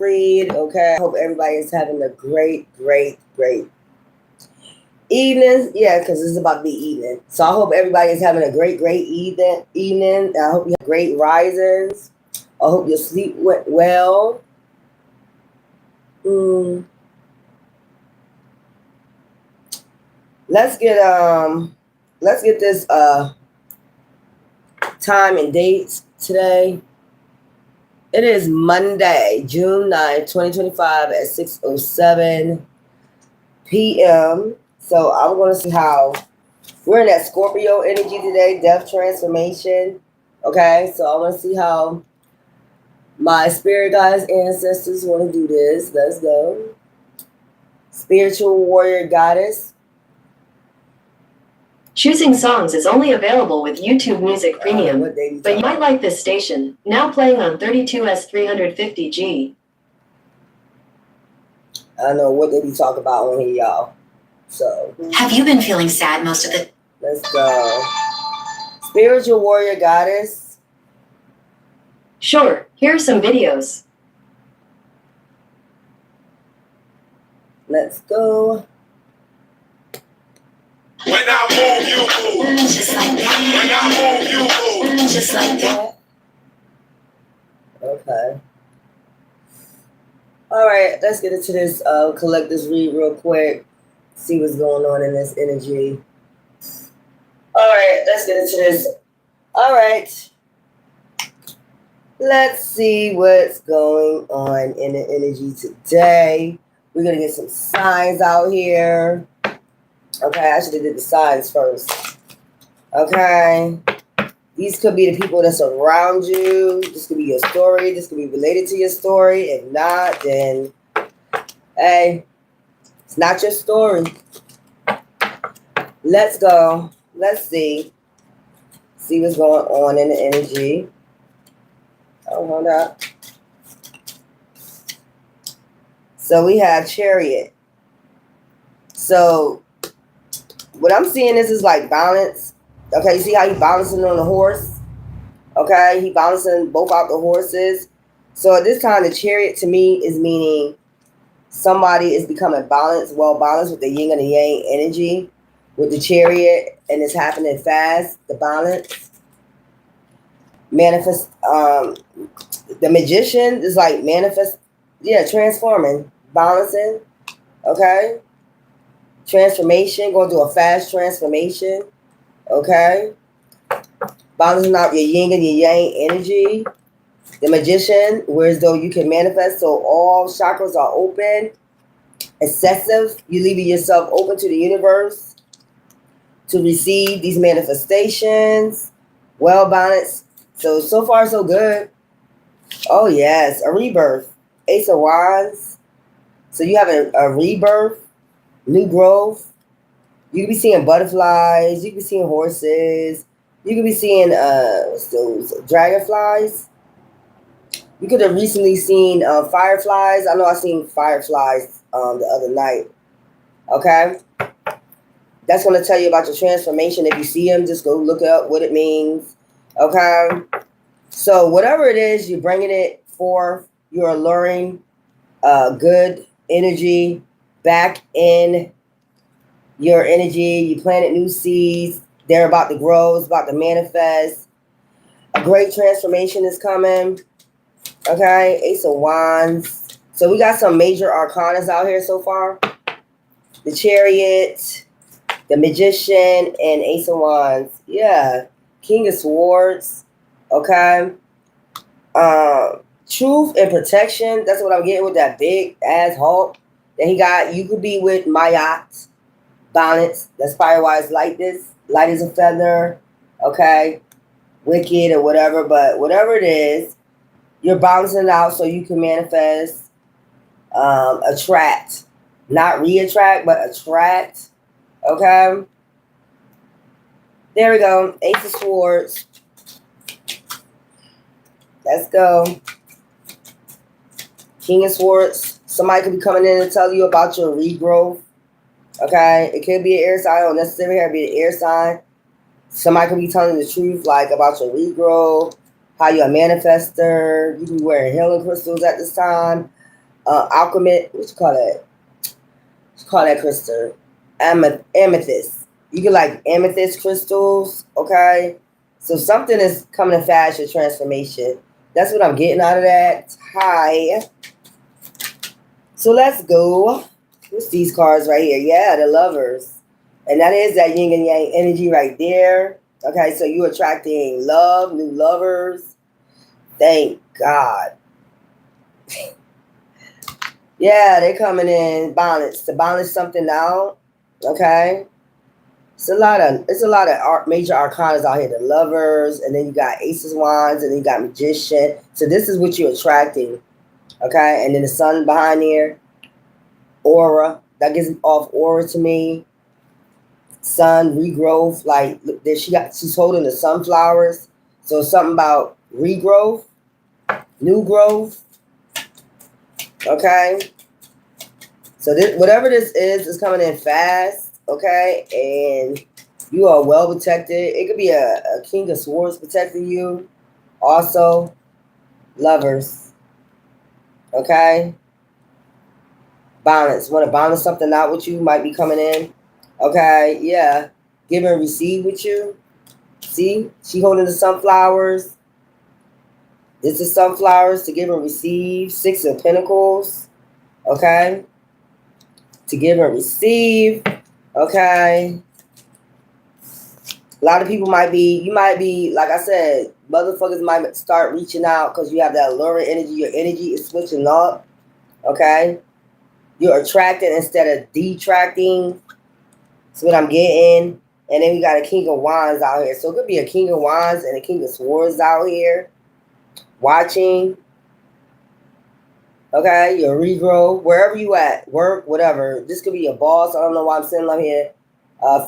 read. Okay. I hope everybody is having a great evening. Yeah, because it's about to be evening. So I hope everybody is having a great evening. I hope you have great risings. I hope your sleep went well. Mm. Let's get this time and dates today. It is Monday, June 9th, 2025 at 6:07 p.m. So I'm going to see how we're in that Scorpio energy today, death transformation. Okay, so I want to see how my spirit guides, ancestors want to do this. Let's go. Spiritual warrior goddess. Choosing songs is only available with YouTube Music Premium, but you might like this station, now playing on 32S350G. I don't know what they be talking about on here, y'all. So. Have you been feeling sad most of the... Let's go. Spiritual warrior goddess. Sure, here are some videos. Let's go. When I move, you move. Just like that. When I move, you move. Just like that. Okay. All right, let's get into this. Collect this read real quick. See what's going on in this energy. All right, let's get into this. All right. Let's see what's going on in the energy today. We're going to get some signs out here. Okay, I should have did the signs first. Okay. These could be the people that's around you. This could be your story. This could be related to your story. If not, then, hey, it's not your story. Let's go. Let's see. See what's going on in the energy. Oh, hold up. So we have Chariot. So what I'm seeing is like balance. Okay, you see how he's balancing on the horse? Okay, he balancing both out the horses. So at this time, the Chariot to me is meaning somebody is becoming balanced, well balanced with the yin and the yang energy with the Chariot, and it's happening fast, the balance. Manifest, the Magician is like transforming, balancing, okay? Transformation, going through a fast transformation, okay? Balancing out your yin and your yang energy. The Magician, whereas though you can manifest, so all chakras are open, excessive. You leaving yourself open to the universe to receive these manifestations, well balanced. So far, so good. Oh, yes, a rebirth. Ace of Wands. So you have a rebirth, new growth. You could be seeing butterflies. You could be seeing horses. You could be seeing what's those, dragonflies. You could have recently seen fireflies. I know I seen fireflies the other night. Okay? That's going to tell you about your transformation. If you see them, just go look up what it means. Okay? So whatever it is, you're bringing it forth. You're alluring good energy back in your energy. You planted new seeds. They're about to grow. It's about to manifest. A great transformation is coming. Okay? Ace of Wands. So we got some major arcanas out here so far. The Chariot, the Magician, and Ace of Wands. Yeah. King of Swords. Okay. Truth and protection. That's what I'm getting with that big ass Hulk that he got. You could be with Mayat. Balance. That's Firewise like this. Light as a feather. Okay. Wicked or whatever. But whatever it is, you're balancing it out so you can manifest, attract. Not re-attract, but attract. Okay. There we go. Ace of Swords. Let's go. King of Swords. Somebody could be coming in and tell you about your regrowth. Okay. It could be an air sign. Don't necessarily have to be an air sign. Somebody could be telling the truth, like about your regrowth, how you're a manifester. You can be wearing healing crystals at this time. alchemy. What you call that? What you call that crystal? Amethyst. You get like amethyst crystals. Okay. So something is coming to fast your transformation. That's what I'm getting out of that. Hi. So let's go. What's these cards right here? Yeah, the lovers. And that is that yin and yang energy right there. Okay, so you're attracting love, new lovers. Thank God. Yeah, they're coming in balance to balance something out. Okay. It's a lot of major arcanas out here. The lovers, and then you got aces wands, and then you got magician. So this is what you're attracting. Okay, and then the sun behind here. Aura. That gives off aura to me. Sun, regrowth. Like she's holding the sunflowers. So something about regrowth, new growth. Okay. So this, whatever this is coming in fast. Okay, and you are well protected. It could be a King of Swords protecting you. Also, lovers. Okay. Balance. Want to balance something out with you? Might be coming in. Okay, yeah. Give and receive with you. See? She holding the sunflowers. This is sunflowers to give and receive. 6 of Pentacles. Okay. To give and receive. Okay. A lot of people you might be, like I said, motherfuckers might start reaching out because you have that alluring energy. Your energy is switching up. Okay. You're attracting instead of detracting. That's what I'm getting. And then we got a King of Wands out here. So it could be a King of Wands and a King of Swords out here. Watching. Okay, your regrow. Wherever you at. Work, whatever. This could be a boss. I don't know why I'm sitting up here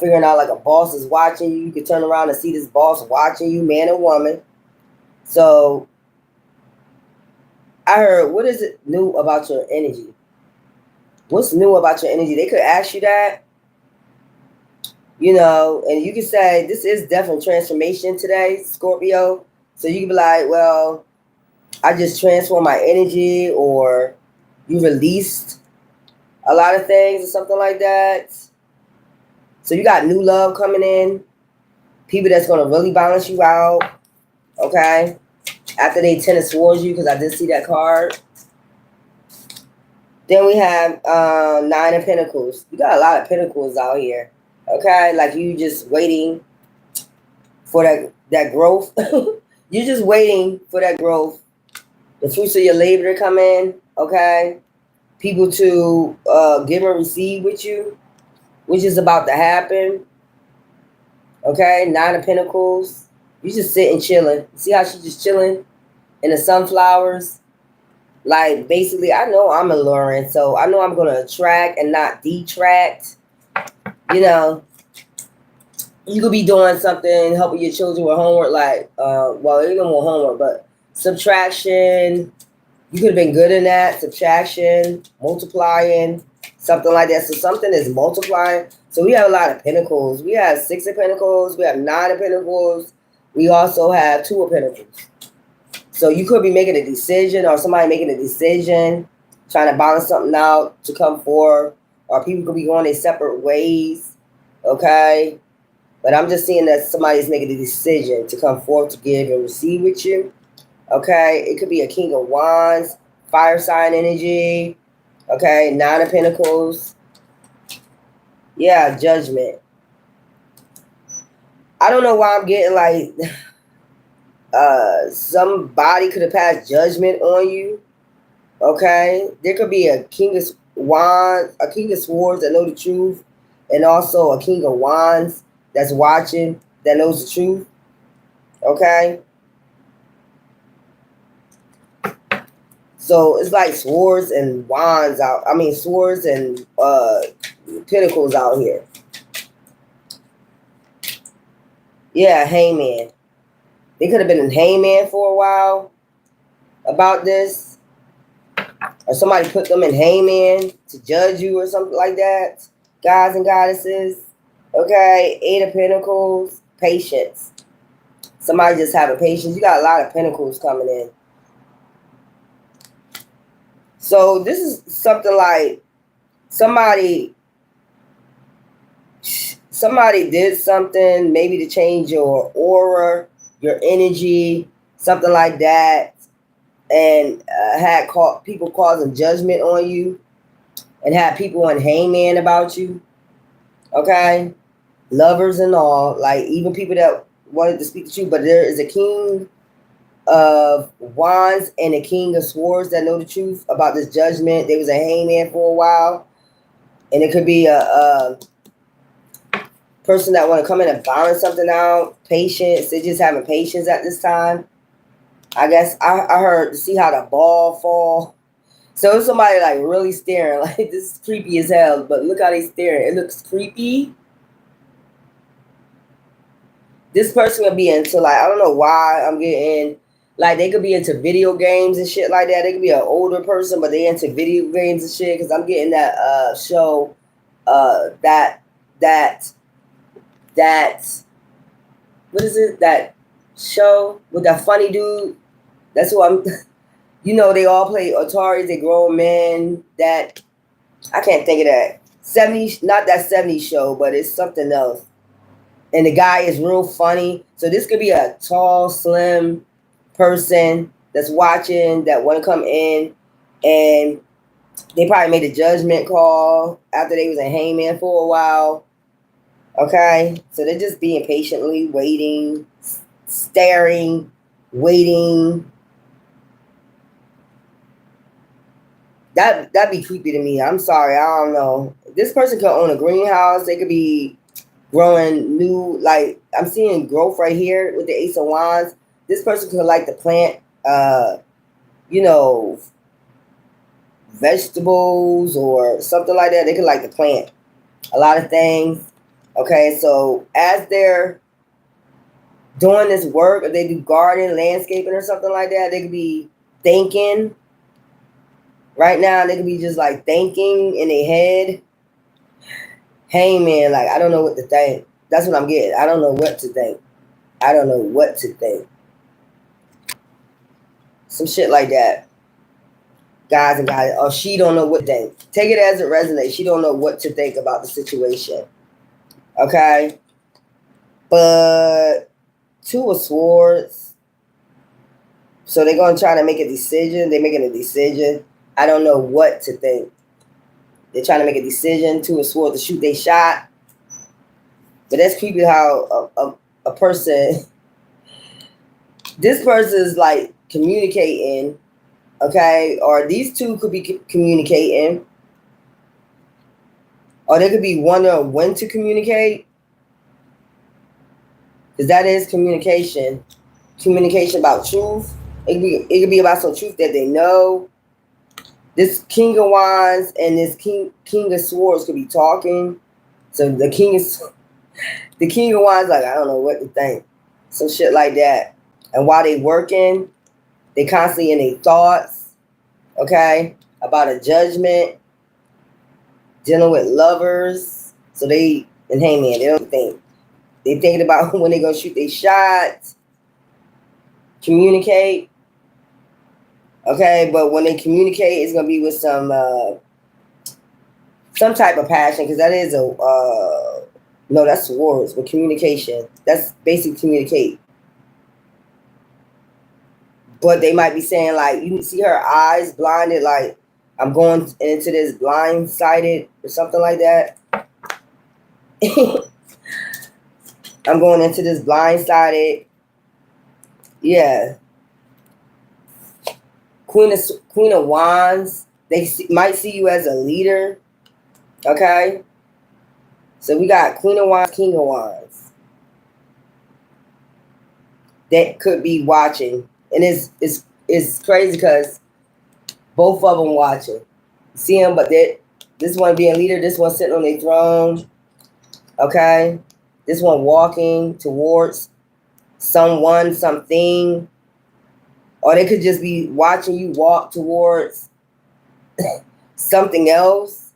figuring out like a boss is watching you. You could turn around and see this boss watching you, man and woman. So I heard, what is it new about your energy? What's new about your energy? They could ask you that. You know, and you can say, this is definitely transformation today, Scorpio. So you can be like, well, I just transformed my energy, or you released a lot of things or something like that. So you got new love coming in. People that's going to really balance you out. Okay. After they tend towards you, because I did see that card. Then we have 9 of Pentacles. You got a lot of Pentacles out here. Okay, like you just waiting for that growth. You're just waiting for that growth. The fruits of your labor to come in. Okay, people to give and receive with you, which is about to happen. Okay, 9 of Pentacles. You just sitting chilling. See how she's just chilling in the sunflowers. Like basically, I know I'm alluring, so I know I'm gonna attract and not detract. You know. You could be doing something, helping your children with homework, like, well, you don't want homework, but subtraction. You could have been good in that. Subtraction, multiplying, something like that. So something is multiplying. So we have a lot of Pentacles. We have 6 of Pentacles. We have 9 of Pentacles. We also have 2 of Pentacles. So you could be making a decision, or somebody making a decision, trying to balance something out to come forward, or people could be going their separate ways. Okay. But I'm just seeing that somebody's making a decision to come forth to give and receive with you. Okay. It could be a King of Wands, fire sign energy. Okay. 9 of Pentacles. Yeah, Judgment. I don't know why I'm getting like somebody could have passed judgment on you. Okay. There could be a King of Wands, a King of Swords that know the truth, and also a King of Wands that's watching, that knows the truth. Okay? So it's like swords and wands out. I mean, swords and pentacles out here. Yeah, hangman. They could have been in hangman for a while about this. Or somebody put them in hangman to judge you or something like that. Gods and goddesses. Okay, 8 of Pentacles, patience. Somebody just having patience. You got a lot of Pentacles coming in. So this is something like somebody did something maybe to change your aura, your energy, something like that, and had people causing judgment on you, and had people on hangman about you. Okay, lovers and all, like even people that wanted to speak to you, but there is a king of wands and a king of swords that know the truth about this judgment. There was a hangman for a while, and it could be a person that want to come in and balance something out. Patience. They're just having patience at this time. I guess I heard to see how the ball fall. So it's somebody like really staring. Like this is creepy as hell. But look how they staring. It looks creepy. This person could be into like, I don't know why I'm getting like, they could be into video games and shit like that. They could be an older person, but they into video games and shit. Because I'm getting that show that what is it, that show with that funny dude. That's who I'm. You know, they all play Atari. They grown men. That I can't think of that 70s, not that 70s show, but it's something else. And the guy is real funny. So this could be a tall, slim person that's watching that want to come in, and they probably made a judgment call after they was a hangman for a while. Okay, so they're just being patiently waiting, staring, waiting. That'd be creepy to me. I'm sorry, I don't know. This person could own a greenhouse. They could be growing new, like I'm seeing growth right here with the Ace of Wands. This person could like to plant, you know, vegetables or something like that. They could like to plant a lot of things. Okay, so as they're doing this work, if they do garden, landscaping, or something like that, they could be thinking. Right now, they could be just like thinking in their head. Hey man, like I don't know what to think. That's what I'm getting. I don't know what to think. I don't know what to think. Some shit like that. Guys and guys, or she don't know what to think. Take it as it resonates. She don't know what to think about the situation. Okay? But Two of Swords. So they're going to try to make a decision. They're making a decision. I don't know what to think. They're trying to make a decision. Two of Swords to shoot their shot. But that's creepy how a person, this person is like communicating, okay? Or these two could be communicating. Or they could be wondering when to communicate. Because that is communication. Communication about truth. It could be about some truth that they know. This King of Wands and this King of Swords could be talking. So the King of Wands, like, I don't know what to think. Some shit like that. And while they working, they constantly in their thoughts, okay, about a judgment, dealing with lovers. So they, and hangman, they don't think. They thinking about when they gonna shoot their shots, communicate. Okay, but when they communicate, it's gonna be with some type of passion, because that is a no, that's words, but communication. That's basically communicate. But they might be saying like, you see her eyes blinded, like I'm going into this blindsided or something like that. I'm going into this blindsided. Yeah. Queen of Wands. They might see you as a leader. Okay. So we got Queen of Wands, King of Wands. That could be watching. And it's crazy because both of them watching. See them, but this one being leader, this one sitting on their throne. Okay. This one walking towards someone, something. Or they could just be watching you walk towards something else.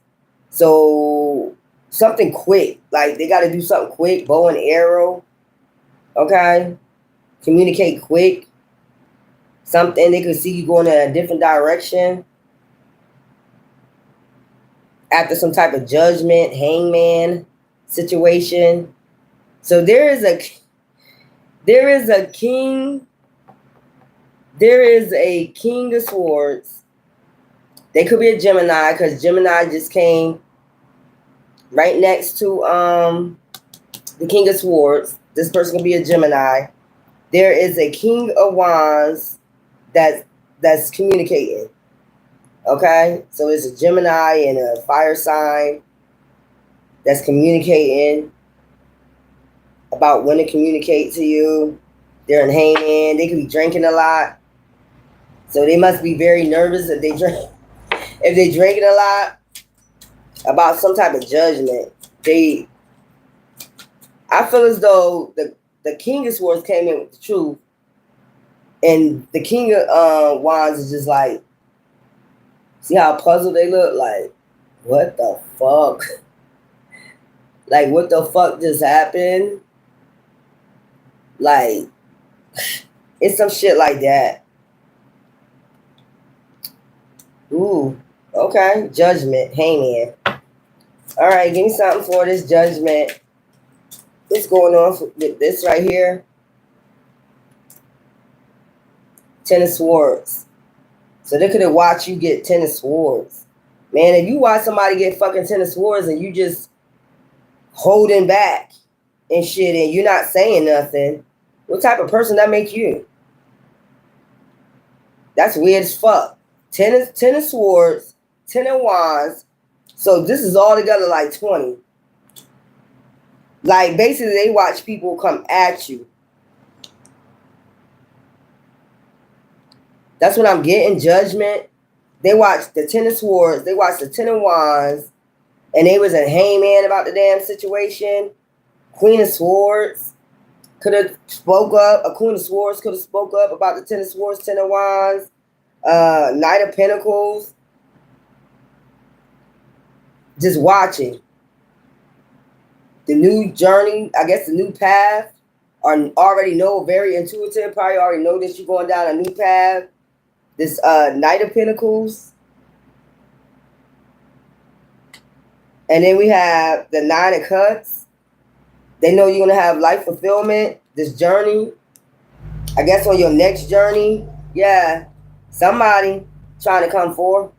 So something quick. Like they got to do something quick. Bow and arrow. Okay. Communicate quick. Something they could see you going in a different direction. after some type of judgment, hangman situation. So there is a king. There is a king of swords. They could be a Gemini because Gemini just came right next to the king of swords. This person could be a Gemini. There is a king of wands that's communicating. Okay, so it's a Gemini and a fire sign that's communicating about when to communicate to you. They're in hangman. They could be drinking a lot, so they must be very nervous if they drink. If they drinking a lot about some type of judgment, I feel as though the king of swords came in with the truth, and the king of wands is just like, see how puzzled they look? Like, what the fuck? Like, what the fuck just happened? Like, it's some shit like that. Ooh, okay. Judgment, hangman. All right, give me something for this judgment. What's going on with this right here? Ten of Swords. So they could have watched you get 10 of Swords. Man, if you watch somebody get fucking 10 of Swords and you just holding back and shit and you're not saying nothing, what type of person that make you? That's weird as fuck. 10 of Swords, 10 of Wands. So this is all together like 20. Like basically they watch people come at you. That's what I'm getting, judgment. They watched the 10 of Swords, they watched the 10 of Wands, and they was a hangman about the damn situation. Queen of Swords could have spoke up. A Queen of Swords could have spoke up about the 10 of Swords, 10 of Wands, Knight of Pentacles. Just watching. The new journey, I guess the new path, or already know, very intuitive, probably already know that you're going down a new path. This Knight of Pentacles. And then we have the 9 of Cups. They know you're going to have life fulfillment, this journey. I guess on your next journey, yeah, somebody trying to come forth.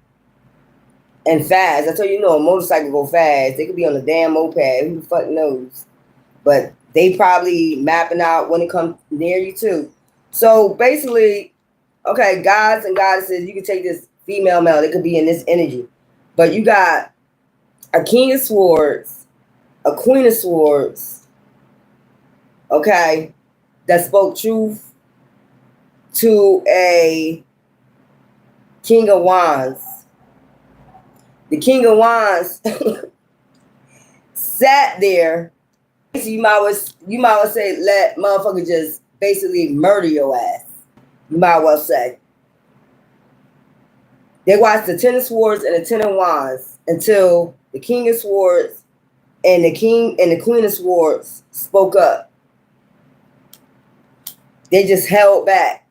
And fast. I tell you, a motorcycle go fast. They could be on a damn moped. Who the fuck knows? But they probably mapping out when it comes near you too. So basically, okay, gods and goddesses, you can take this female, male. They could be in this energy. But you got a King of Swords, a Queen of Swords, okay, that spoke truth to a King of Wands. The King of Wands sat there. You might well say, let motherfucker just basically murder your ass. You might well say. They watched the 10 of Swords and the 10 of Wands until the King of Swords and the King and the Queen of Swords spoke up. They just held back.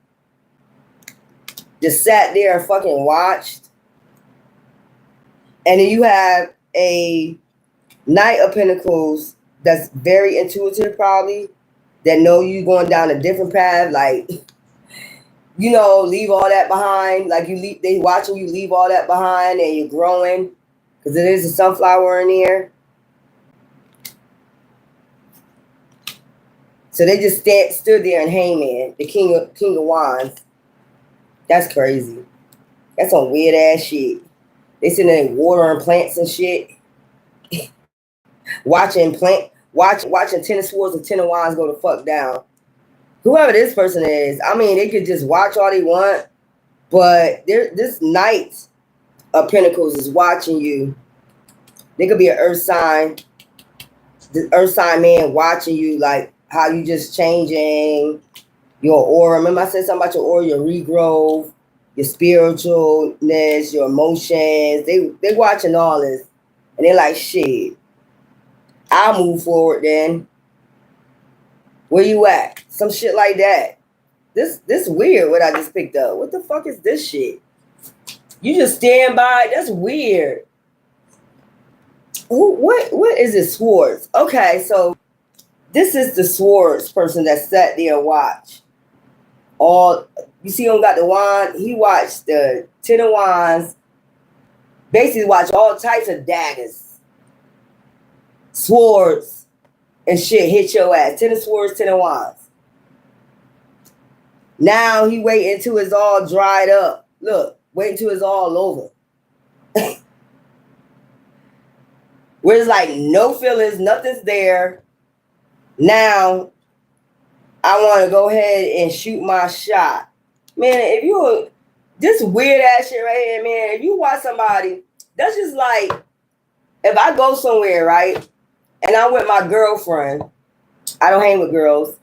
Just sat there and fucking watched. And then you have a Knight of Pentacles that's very intuitive, probably, that know you going down a different path, like, leave all that behind. Like they watching you leave all that behind and you're growing, because it is a sunflower in here. So they just stood there and hangman, the King of Wands. That's crazy. That's some weird ass shit. They sitting there watering plants and shit. watching 10 of Swords and 10 of Wands go the fuck down. Whoever this person is, I mean, they could just watch all they want, but this Knight of Pentacles is watching you. They could be an earth sign. The earth sign man watching you, like how you just changing your aura. Remember I said something about your aura, your regrowth, your spiritualness, your emotions. They watching all this. And they're like, shit, I'll move forward then. Where you at? Some shit like that. This weird what I just picked up. What the fuck is this shit? You just stand by. That's weird. What is it? Swords. Okay, so this is the swords person that sat there and watched all. You see him got the wand. He watched the 10 of wands. Basically, watch all types of daggers, swords, and shit hit your ass. 10 of swords, 10 of wands. Now he wait until it's all dried up. Look, wait until it's all over. Where it's like no feelings, nothing's there. Now I want to go ahead and shoot my shot. Man, if you this weird ass shit right here, man, if you watch somebody, that's just like if I go somewhere, right? And I'm with my girlfriend. I don't hang with girls.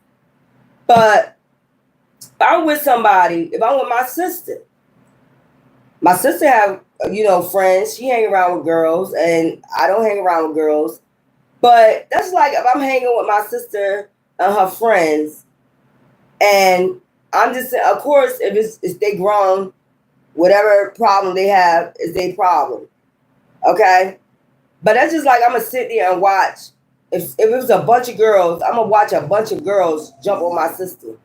But if I'm with somebody, if I'm with my sister have, friends. She hang around with girls and I don't hang around with girls. But that's like if I'm hanging with my sister and her friends, and I'm just, of course, if they grown, whatever problem they have is their problem. Okay? But that's just like I'm going to sit there and watch. If it was a bunch of girls, I'm going to watch a bunch of girls jump on my sister.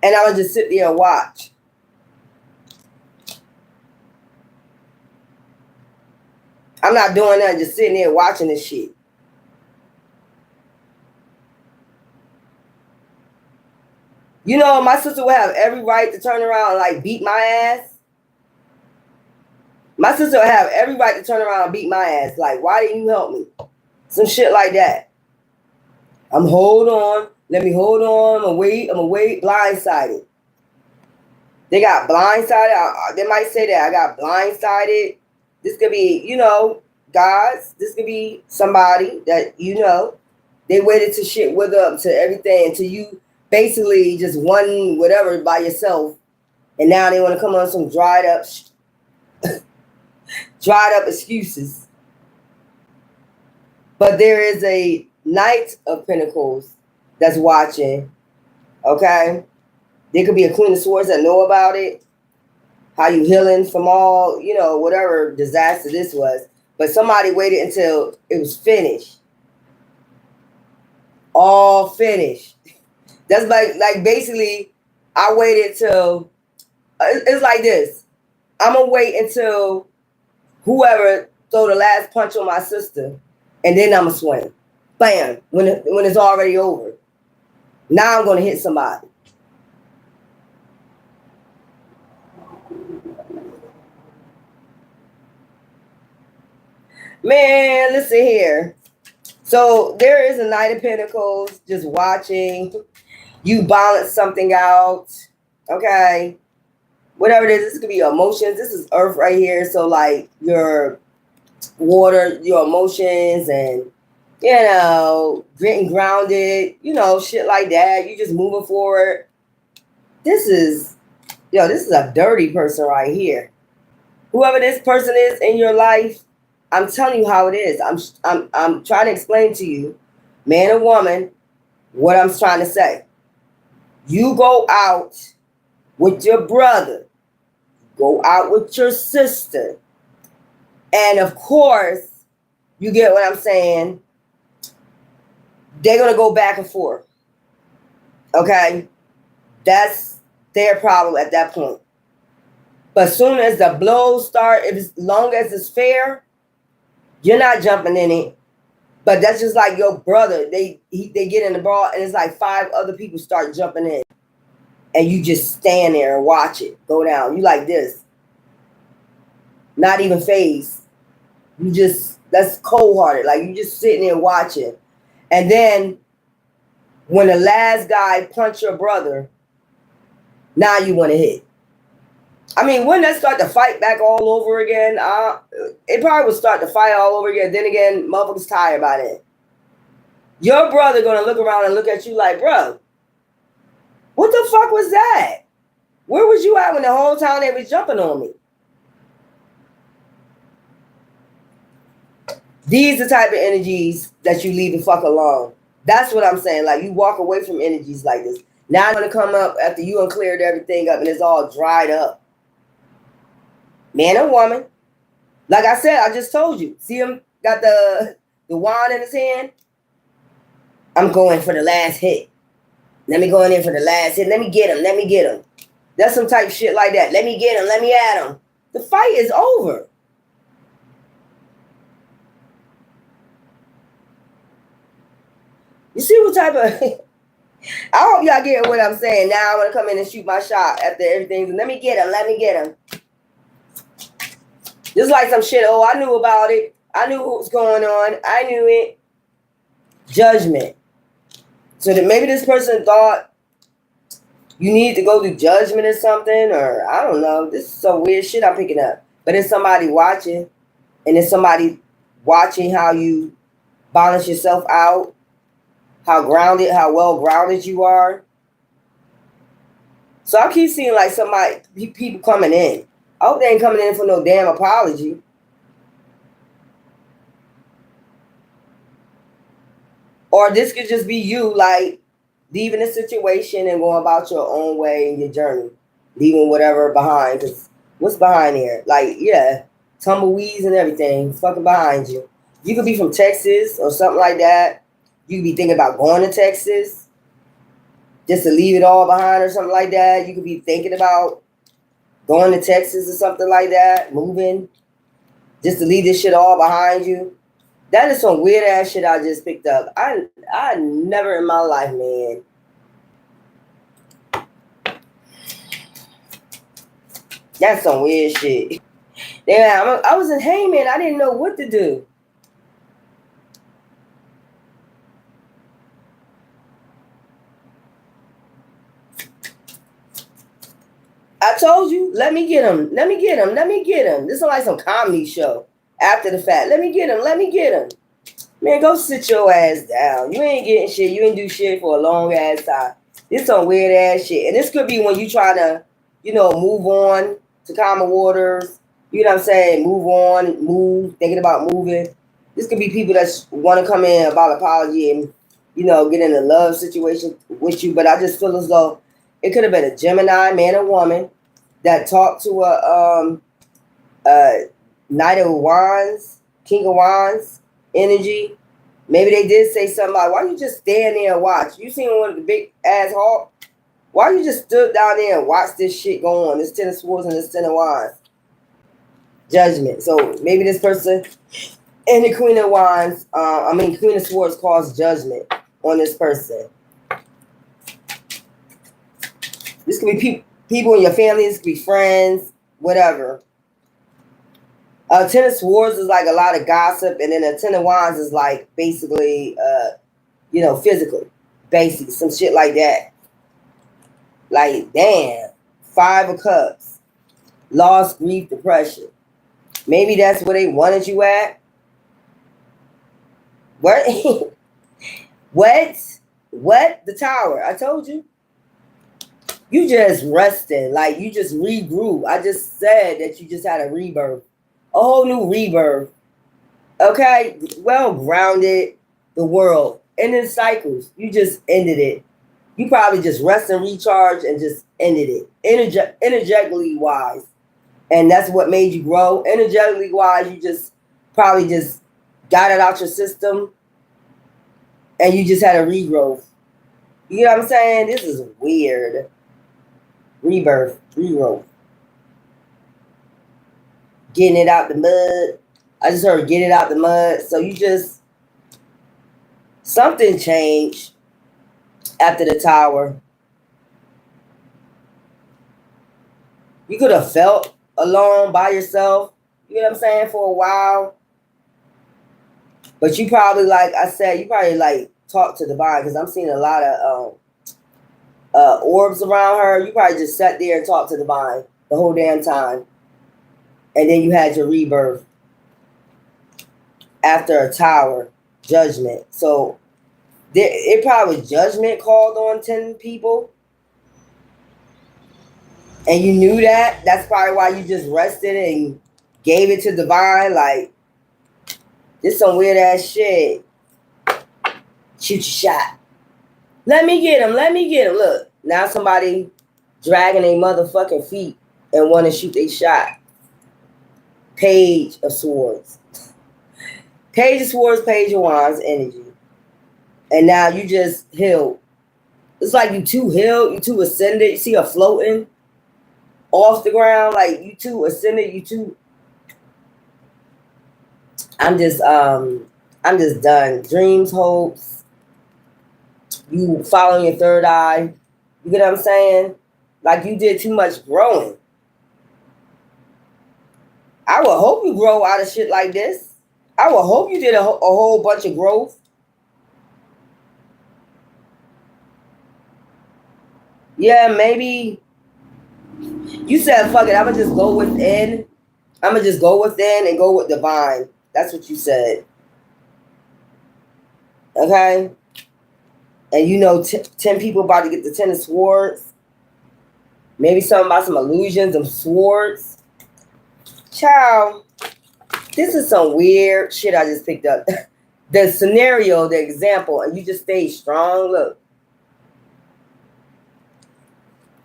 And I'm going to just sit there and watch. I'm not doing nothing, just sitting there watching this shit. You know, my sister would have every right to turn around and like beat my ass. My sister would have every right to turn around and beat my ass. Like, why didn't you help me? Some shit like that. Hold on. Let me hold on. I'm going to wait. Blindsided. They got blindsided. They might say that I got blindsided. This could be, guys. This could be somebody that, they waited to shit with up to everything until you basically just won whatever by yourself. And now they want to come on some dried up excuses. But there is a Knight of Pentacles that's watching. Okay? There could be a Queen of Swords that know about it. How you healing from all, whatever disaster this was. But somebody waited until it was finished. All finished. That's like basically, I waited till, it's like this. I'm going to wait until whoever throw the last punch on my sister, and then I'm going to swing. Bam, when it's already over. Now I'm going to hit somebody. Man, listen here. So there is a Knight of Pentacles just watching. You balance something out. Okay. Whatever it is, this could be your emotions. This is earth right here. So like your water, your emotions, and getting grounded, shit like that. You just moving forward. This is a dirty person right here. Whoever this person is in your life, I'm telling you how it is. I'm trying to explain to you, man or woman, what I'm trying to say. You go out with your brother, go out with your sister, and of course, you get what I'm saying. They're gonna go back and forth. Okay, that's their problem at that point. But as soon as the blows start, as long as it's fair, you're not jumping in it. But that's just like your brother. They get in the brawl and it's like 5 other people start jumping in. And you just stand there and watch it go down. You like this. Not even phased. That's cold-hearted. Like you just sitting there watching. And then when the last guy punched your brother, now you want to hit. I mean, wouldn't that start the fight back all over again? It probably would start the fight all over again. Then again, motherfuckers tired by that. Your brother gonna look around and look at you like, bro, what the fuck was that? Where was you at when the whole time they was jumping on me? These are the type of energies that you leave the fuck alone. That's what I'm saying. Like you walk away from energies like this. Now I'm gonna come up after you uncleared everything up and it's all dried up. Man or woman, Like I said, I just told you. See him got the wand in his hand? I'm going for the last hit. Let me go in there for the last hit. Let me get him. Let me get him. That's some type shit like that. Let me get him. Let me at him. The fight is over. You see what type of... I hope y'all get what I'm saying. Now I want to come in and shoot my shot after everything. Let me get him. Let me get him. Just like some shit. Oh, I knew about it. I knew what was going on. I knew it. Judgment. So that maybe this person thought you need to go through judgment or something, or I don't know. This is some weird shit I'm picking up. But there's somebody watching, and there's somebody watching how you balance yourself out, how grounded, how well grounded you are. So I keep seeing like people coming in. I hope they ain't coming in for no damn apology. Or this could just be you, like, leaving a situation and going about your own way in your journey. Leaving whatever behind. Because what's behind there? Like, yeah, tumbleweeds and everything fucking behind you. You could be from Texas or something like that. You could be thinking about going to Texas just to leave it all behind or something like that. You could be thinking about going to Texas or something like that, moving, just to leave this shit all behind you. That is some weird ass shit I just picked up. I never in my life, man. That's some weird shit. Damn, I was in Heyman. I didn't know what to do. I told you, let me get him. Let me get him. Let me get him. This is like some comedy show after the fact. Let me get him. Let me get him. Man, go sit your ass down. You ain't getting shit. You ain't do shit for a long ass time. This some weird ass shit. And this could be when you try to, move on to calmer waters. You know what I'm saying? Move on, move, thinking about moving. This could be people that want to come in about apology and, get in a love situation with you. But I just feel as though it could have been a Gemini, man or woman, that talked to a Knight of Wands, King of Wands energy. Maybe they did say something like, why you just stand there and watch? You seen one of the big ass hawk? Why you just stood down there and watched this shit go on? This Ten of Swords and this Ten of Wands. Judgment. So maybe this person and the Queen of Wands, Queen of Swords caused judgment on this person. This could be people in your family. This could be friends, whatever. Ten of Swords is like a lot of gossip, and then a Ten of Wands is like basically, physical, basic, some shit like that. Like, damn, Five of Cups, loss, grief, depression. Maybe that's where they wanted you at. What? What? The Tower. I told you. You just resting, like you just regrew. I just said that you just had a rebirth, a whole new rebirth. Okay, well grounded, the world, ending cycles. You just ended it. You probably just rest and recharge and just ended it, energetically wise, and that's what made you grow. Energetically wise, you just probably just got it out your system, and you just had a regrowth. You know what I'm saying? This is weird. Rebirth, regrowth. Getting it out the mud. I just heard get it out the mud. So you just, something changed after the Tower. You could have felt alone by yourself, you know what I'm saying, for a while. But you probably, like I said, you probably like talk to divine, because I'm seeing a lot of orbs around her. You probably just sat there and talked to divine the whole damn time. And then you had your rebirth after a Tower, judgment. So it probably judgment called on 10 people. And you knew that. That's probably why you just rested and gave it to divine. Like, this some weird ass shit. Shoot your shot. Let me get him. Let me get him. Look, now somebody dragging their motherfucking feet and want to shoot their shot. Page of Swords. Page of Swords, Page of Wands energy. And now you just healed. It's like you two healed, you two ascended. You see her floating off the ground, like you two ascended, you two. I'm just done. Dreams, hopes. You following your third eye. You get what I'm saying? Like you did too much growing. I would hope you grow out of shit like this. I would hope you did a whole bunch of growth. Yeah, maybe you said, fuck it, I'm going to just go within. I'm going to just go within and go with divine. That's what you said. Okay? And you know 10 people about to get the 10 of swords. Maybe something about some illusions of swords. Child, this is some weird shit I just picked up. The scenario, the example, and you just stayed strong. Look.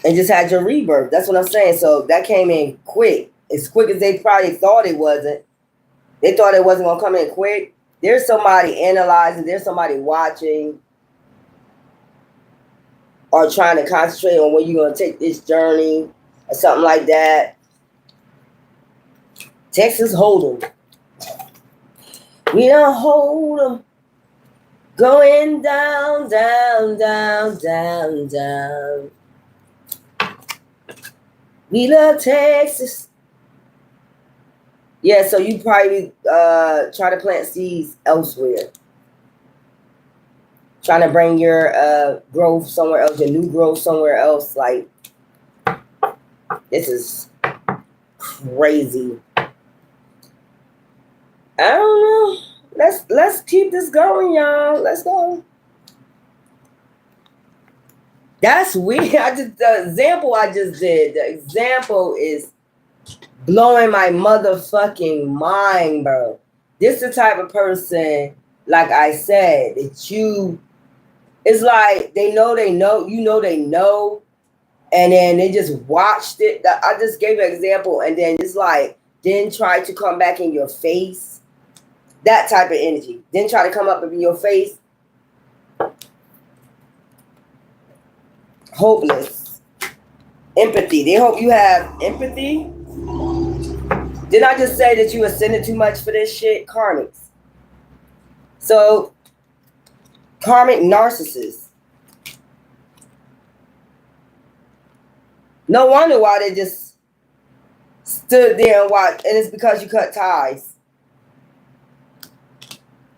And just had your rebirth. That's what I'm saying. So that came in quick. As quick as they probably thought it wasn't. They thought it wasn't going to come in quick. There's somebody analyzing. There's somebody watching. Or trying to concentrate on where you're going to take this journey. Or something like that. Texas Hold'em. We don't hold them. Going down, down, down, down, down. We love Texas. Yeah, so you probably try to plant seeds elsewhere. Trying to bring your growth somewhere else, your new growth somewhere else. Like, this is crazy. I don't know. Let's keep this going, y'all. Let's go. That's weird. The example I just did. The example is blowing my motherfucking mind, bro. This is the type of person, like I said, that you. It's like they know, you know they know, and then they just watched it. I just gave an example, and then it's like then try to come back in your face. That type of energy. Then try to come up in your face. Hopeless. Empathy. They hope you have empathy. Didn't I just say that you ascended too much for this shit? Karmics. So, karmic narcissists. No wonder why they just stood there and watched. And it's because you cut ties.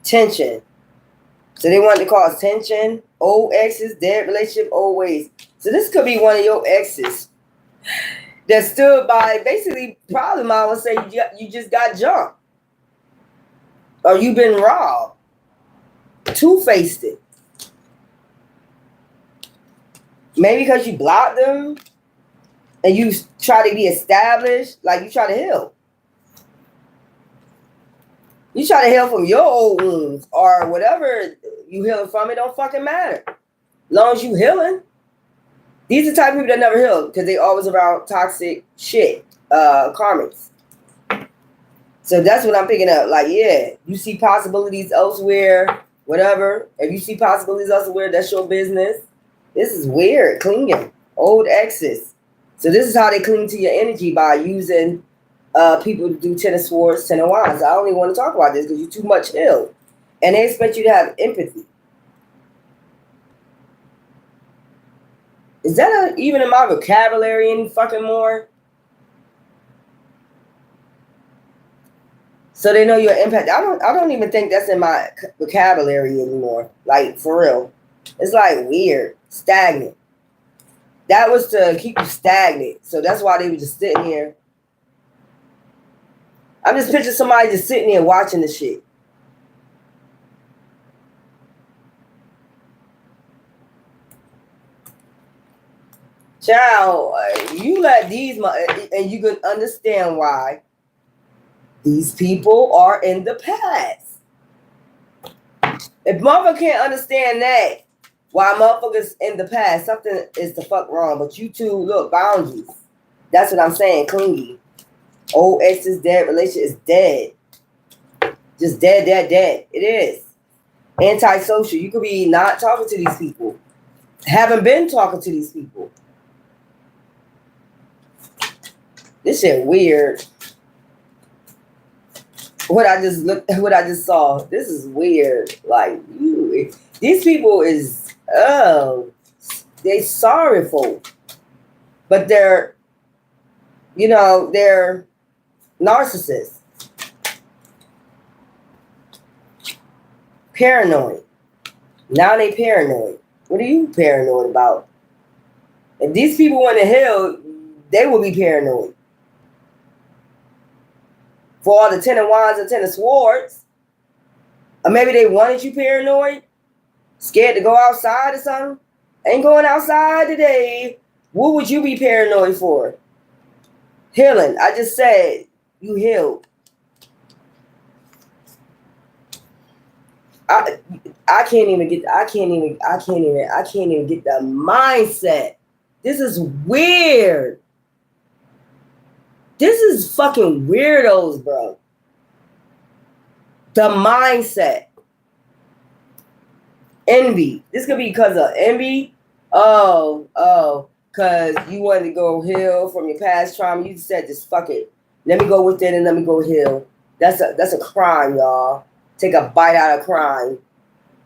Tension. So they wanted to cause tension. Old exes, dead relationship, old ways. So this could be one of your exes that stood by basically problem. I would say you just got jumped. Or you've been robbed. Two-faced it. Maybe because you blocked them and you try to be established, like you try to heal. You try to heal from your old wounds or whatever you healing from, it don't fucking matter. As long as you healing. These are the type of people that never heal because they always around toxic shit, karmics. So that's what I'm picking up. Like, yeah, you see possibilities elsewhere, whatever. If you see possibilities elsewhere, that's your business. This is weird, clinging. Old exes. So this is how they cling to your energy, by using people to do 10 of swords, 10 of wands. I don't even want to talk about this because you're too much ill. And they expect you to have empathy. Is that even in my vocabulary any fucking more? So they know your impact. I don't even think that's in my vocabulary anymore. Like, for real. It's like weird. Stagnant. That was to keep you stagnant. So that's why they were just sitting here. I'm just picturing somebody just sitting there watching the shit. Child, you let these, and you can understand why these people are in the past. If motherfucker can't understand that, why motherfuckers in the past, something is the fuck wrong. But you two, look, boundaries. That's what I'm saying, clingy. Old ex is dead. Relationship is dead. Just dead. It is. Antisocial. You could be not talking to these people. Haven't been talking to these people. This shit weird. What I just saw. This is weird. Like these people is they sorrowful, but they're they're narcissists, paranoid. Now they paranoid. What are you paranoid about? If these people want to heal, they will be paranoid. For all the 10 of Wands and 10 of Swords. Or maybe they wanted you paranoid. Scared to go outside or something. Ain't going outside today. What would you be paranoid for? Healing. I just said you healed. I can't even get the mindset. This is weird. This is fucking weirdos, bro. The mindset. Envy. This could be because of envy. Because you wanted to go heal from your past trauma. You just said, just fuck it. Let me go within and let me go heal. That's a crime, y'all. Take a bite out of crime.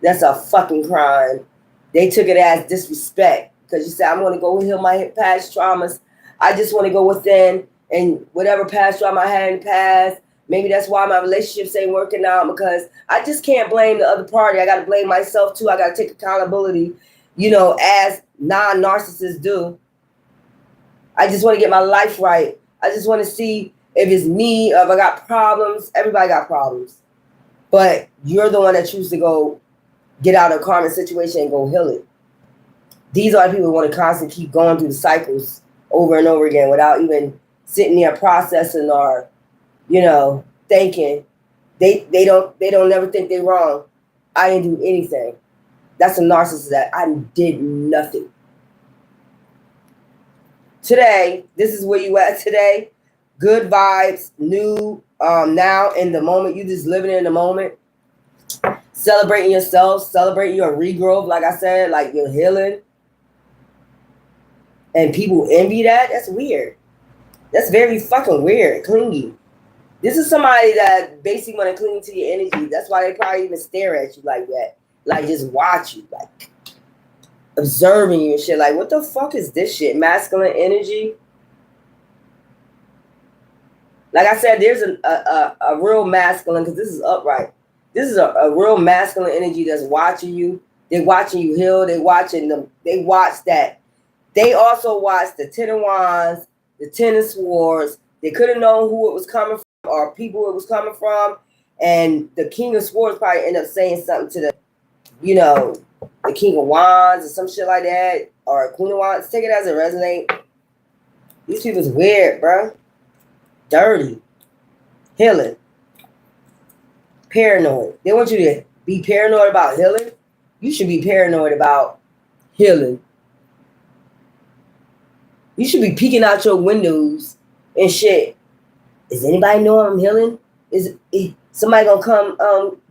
That's a fucking crime. They took it as disrespect. Because you said, I'm going to go heal my past traumas. I just want to go within and whatever past trauma I had in the past. Maybe that's why my relationships ain't working out, because I just can't blame the other party. I got to blame myself too. I got to take accountability, as non-narcissists do. I just want to get my life right. I just want to see if it's me, or if I got problems. Everybody got problems. But you're the one that chooses to go get out of a karmic situation and go heal it. These are the people who want to constantly keep going through the cycles over and over again without even sitting there processing or, thinking. They don't never think they're wrong. I didn't do anything. That's a narcissist that I did nothing. Today, this is where you at today. Good vibes, new, now in the moment. You just living in the moment. Celebrating yourself, celebrating your regrowth, like I said, like you're healing. And people envy that. That's weird. That's very fucking weird. Clingy. This is somebody that basically want to cling to your energy. That's why they probably even stare at you like that. Like just watch you, like observing you and shit. Like, what the fuck is this shit? Masculine energy. Like I said, there's a real masculine, because this is upright. This is a real masculine energy that's watching you. They're watching you heal. They watch that. They also watch the 10 of Wands, the 10 of Swords. They could have known who it was coming from or people it was coming from. And the King of Swords probably end up saying something to the, the King of Wands or some shit like that. Or Queen of Wands. Take it as it resonates. These people's weird, bro. Dirty. Healing. Paranoid. They want you to be paranoid about healing. You should be paranoid about healing. You should be peeking out your windows and shit. Is anybody know I'm healing? Is somebody gonna come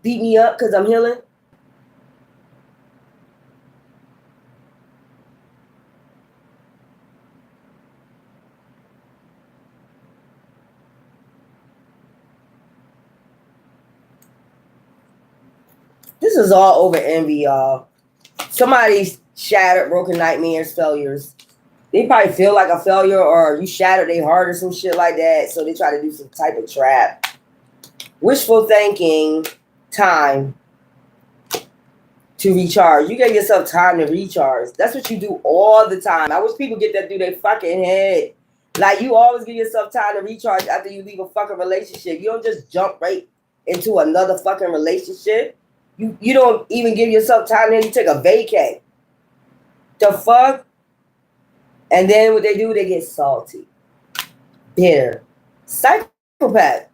beat me up because I'm healing? This is all over envy, y'all. Somebody's shattered, broken nightmares, failures. They probably feel like a failure, or you shattered their heart or some shit like that. So they try to do some type of trap. Wishful thinking, time to recharge. You gave yourself time to recharge. That's what you do all the time. I wish people get that through their fucking head. Like, you always give yourself time to recharge after you leave a fucking relationship. You don't just jump right into another fucking relationship. You don't even give yourself time, then you take a vacay. The fuck? And then what they do, they get salty, bitter, psychopath.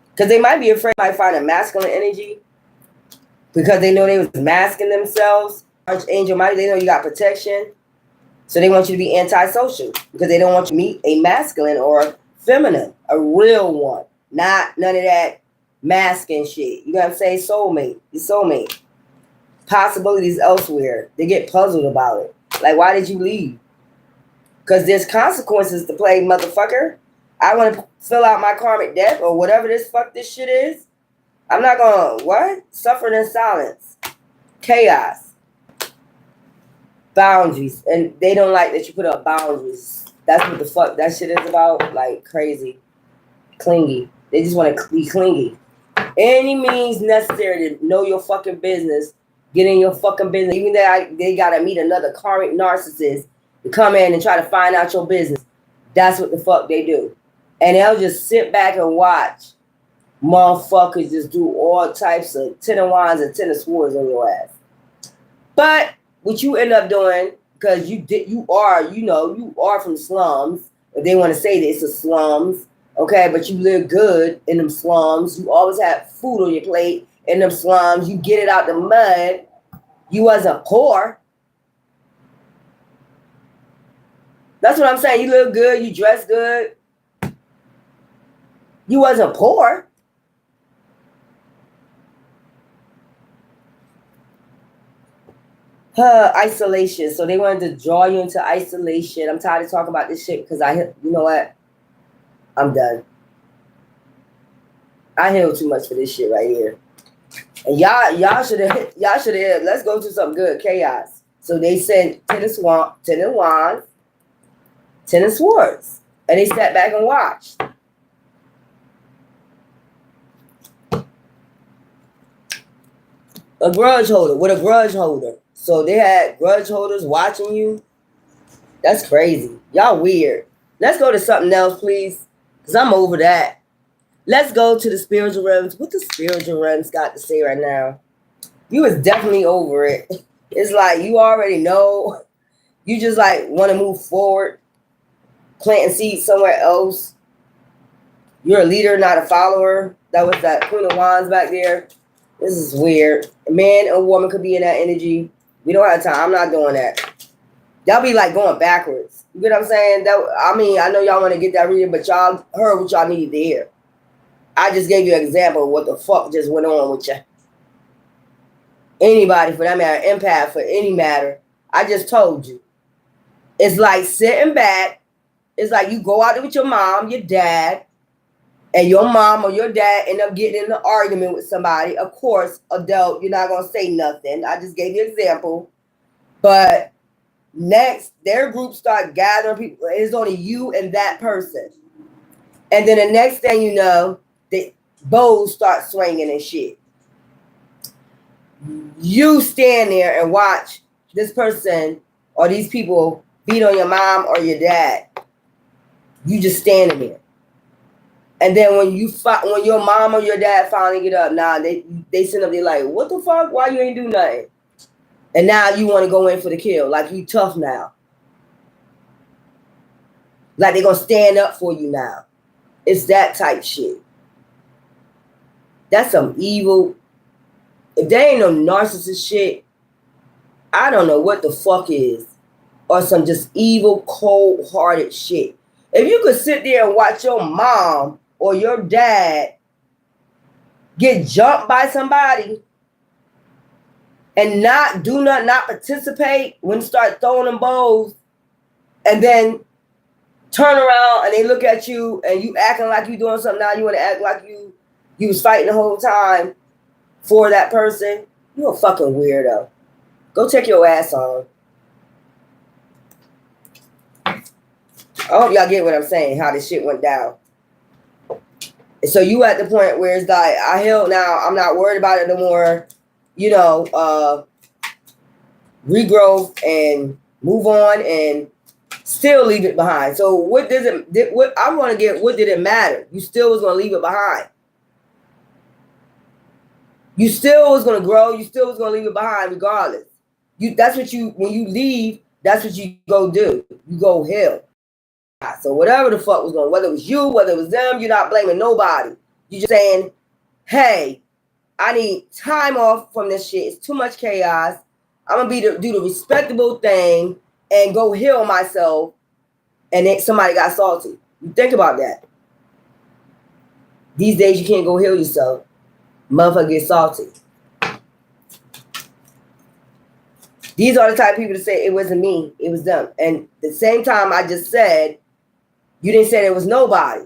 Because they might be afraid they might find a masculine energy because they know they was masking themselves. Archangel might, they know you got protection. So they want you to be antisocial because they don't want you to meet a masculine or feminine, a real one. Not none of that masking shit. You know what I'm saying? Soulmate. Your soulmate. Possibilities elsewhere. They get puzzled about it. Like, why did you leave? Because there's consequences to play, motherfucker. I want to fill out my karmic debt or whatever this shit is. I'm not gonna, what? Suffer in silence. Chaos. Boundaries. And they don't like that you put up boundaries. That's what the fuck that shit is about. Like, crazy. Clingy. They just want to be clingy. Any means necessary to know your fucking business. Get in your fucking business. Even though they gotta meet another karmic narcissist to come in and try to find out your business. That's what the fuck they do. And they'll just sit back and watch motherfuckers just do all types of 10 of wands and 10 of swords on your ass. But what you end up doing, because you are from slums, if they want to say that it's a slums, okay, but you live good in them slums. You always have food on your plate in them slums. You get it out the mud. You wasn't poor. That's what I'm saying. You look good. You dress good. You wasn't poor. Isolation. So they wanted to draw you into isolation. I'm tired of talking about this shit because you know what? I'm done. I heal too much for this shit right here. And y'all should have. Let's go to some good chaos. So they sent 10 of wands, 10 of swords, and they sat back and watched. A grudge holder with a grudge holder. So they had grudge holders watching you. That's crazy. Y'all weird. Let's go to something else, please. Because I'm over that. Let's go to the spiritual realms. What the spiritual realms got to say right now? You was definitely over it. It's like you already know. You just like want to move forward. Planting seeds somewhere else. You're a leader, not a follower. That was that Queen of Wands back there. This is weird. A man or woman could be in that energy. We don't have time. I'm not doing that. Y'all be like going backwards. You get what I'm saying? I know y'all want to get that reading, but y'all heard what y'all needed to hear. I just gave you an example of what the fuck just went on with you. Anybody for that matter, empath for any matter. I just told you. It's like sitting back. It's like you go out there with your mom, your dad, and your mom or your dad end up getting in an argument with somebody. Of course, adult, you're not going to say nothing. I just gave you an example. But next, their group start gathering people. It's only you and that person. And then the next thing you know, the bows start swinging and shit. You stand there and watch this person or these people beat on your mom or your dad. You just standing there. And then when your mom or your dad finally get up, they sit up there like, what the fuck? Why you ain't do nothing? And now you want to go in for the kill. Like you tough now. Like they're going to stand up for you now. It's that type shit. That's some evil. If there ain't no narcissist shit, I don't know what the fuck is. Or some just evil, cold-hearted shit. If you could sit there and watch your mom or your dad get jumped by somebody and not do nothing, not participate when you start throwing them bows, and then turn around and they look at you and you acting like you doing something, now you want to act like you was fighting the whole time for that person, you a fucking weirdo. Go check your ass on. I hope y'all get what I'm saying, how this shit went down. And so you at the point where it's like, I healed now, I'm not worried about it no more. You know, regrowth and move on and still leave it behind. So what did it matter? You still was going to leave it behind. You still was going to grow. You still was going to leave it behind regardless. When you leave, that's what you go do. You go heal. So whatever the fuck was going on, whether it was you, whether it was them, you're not blaming nobody. You're just saying, hey, I need time off from this shit. It's too much chaos. I'm going to do the respectable thing and go heal myself, and then somebody got salty. You think about that. These days you can't go heal yourself. Motherfucker get salty. These are the type of people to say it wasn't me, it was them. And the same time I just said, you didn't say there was nobody.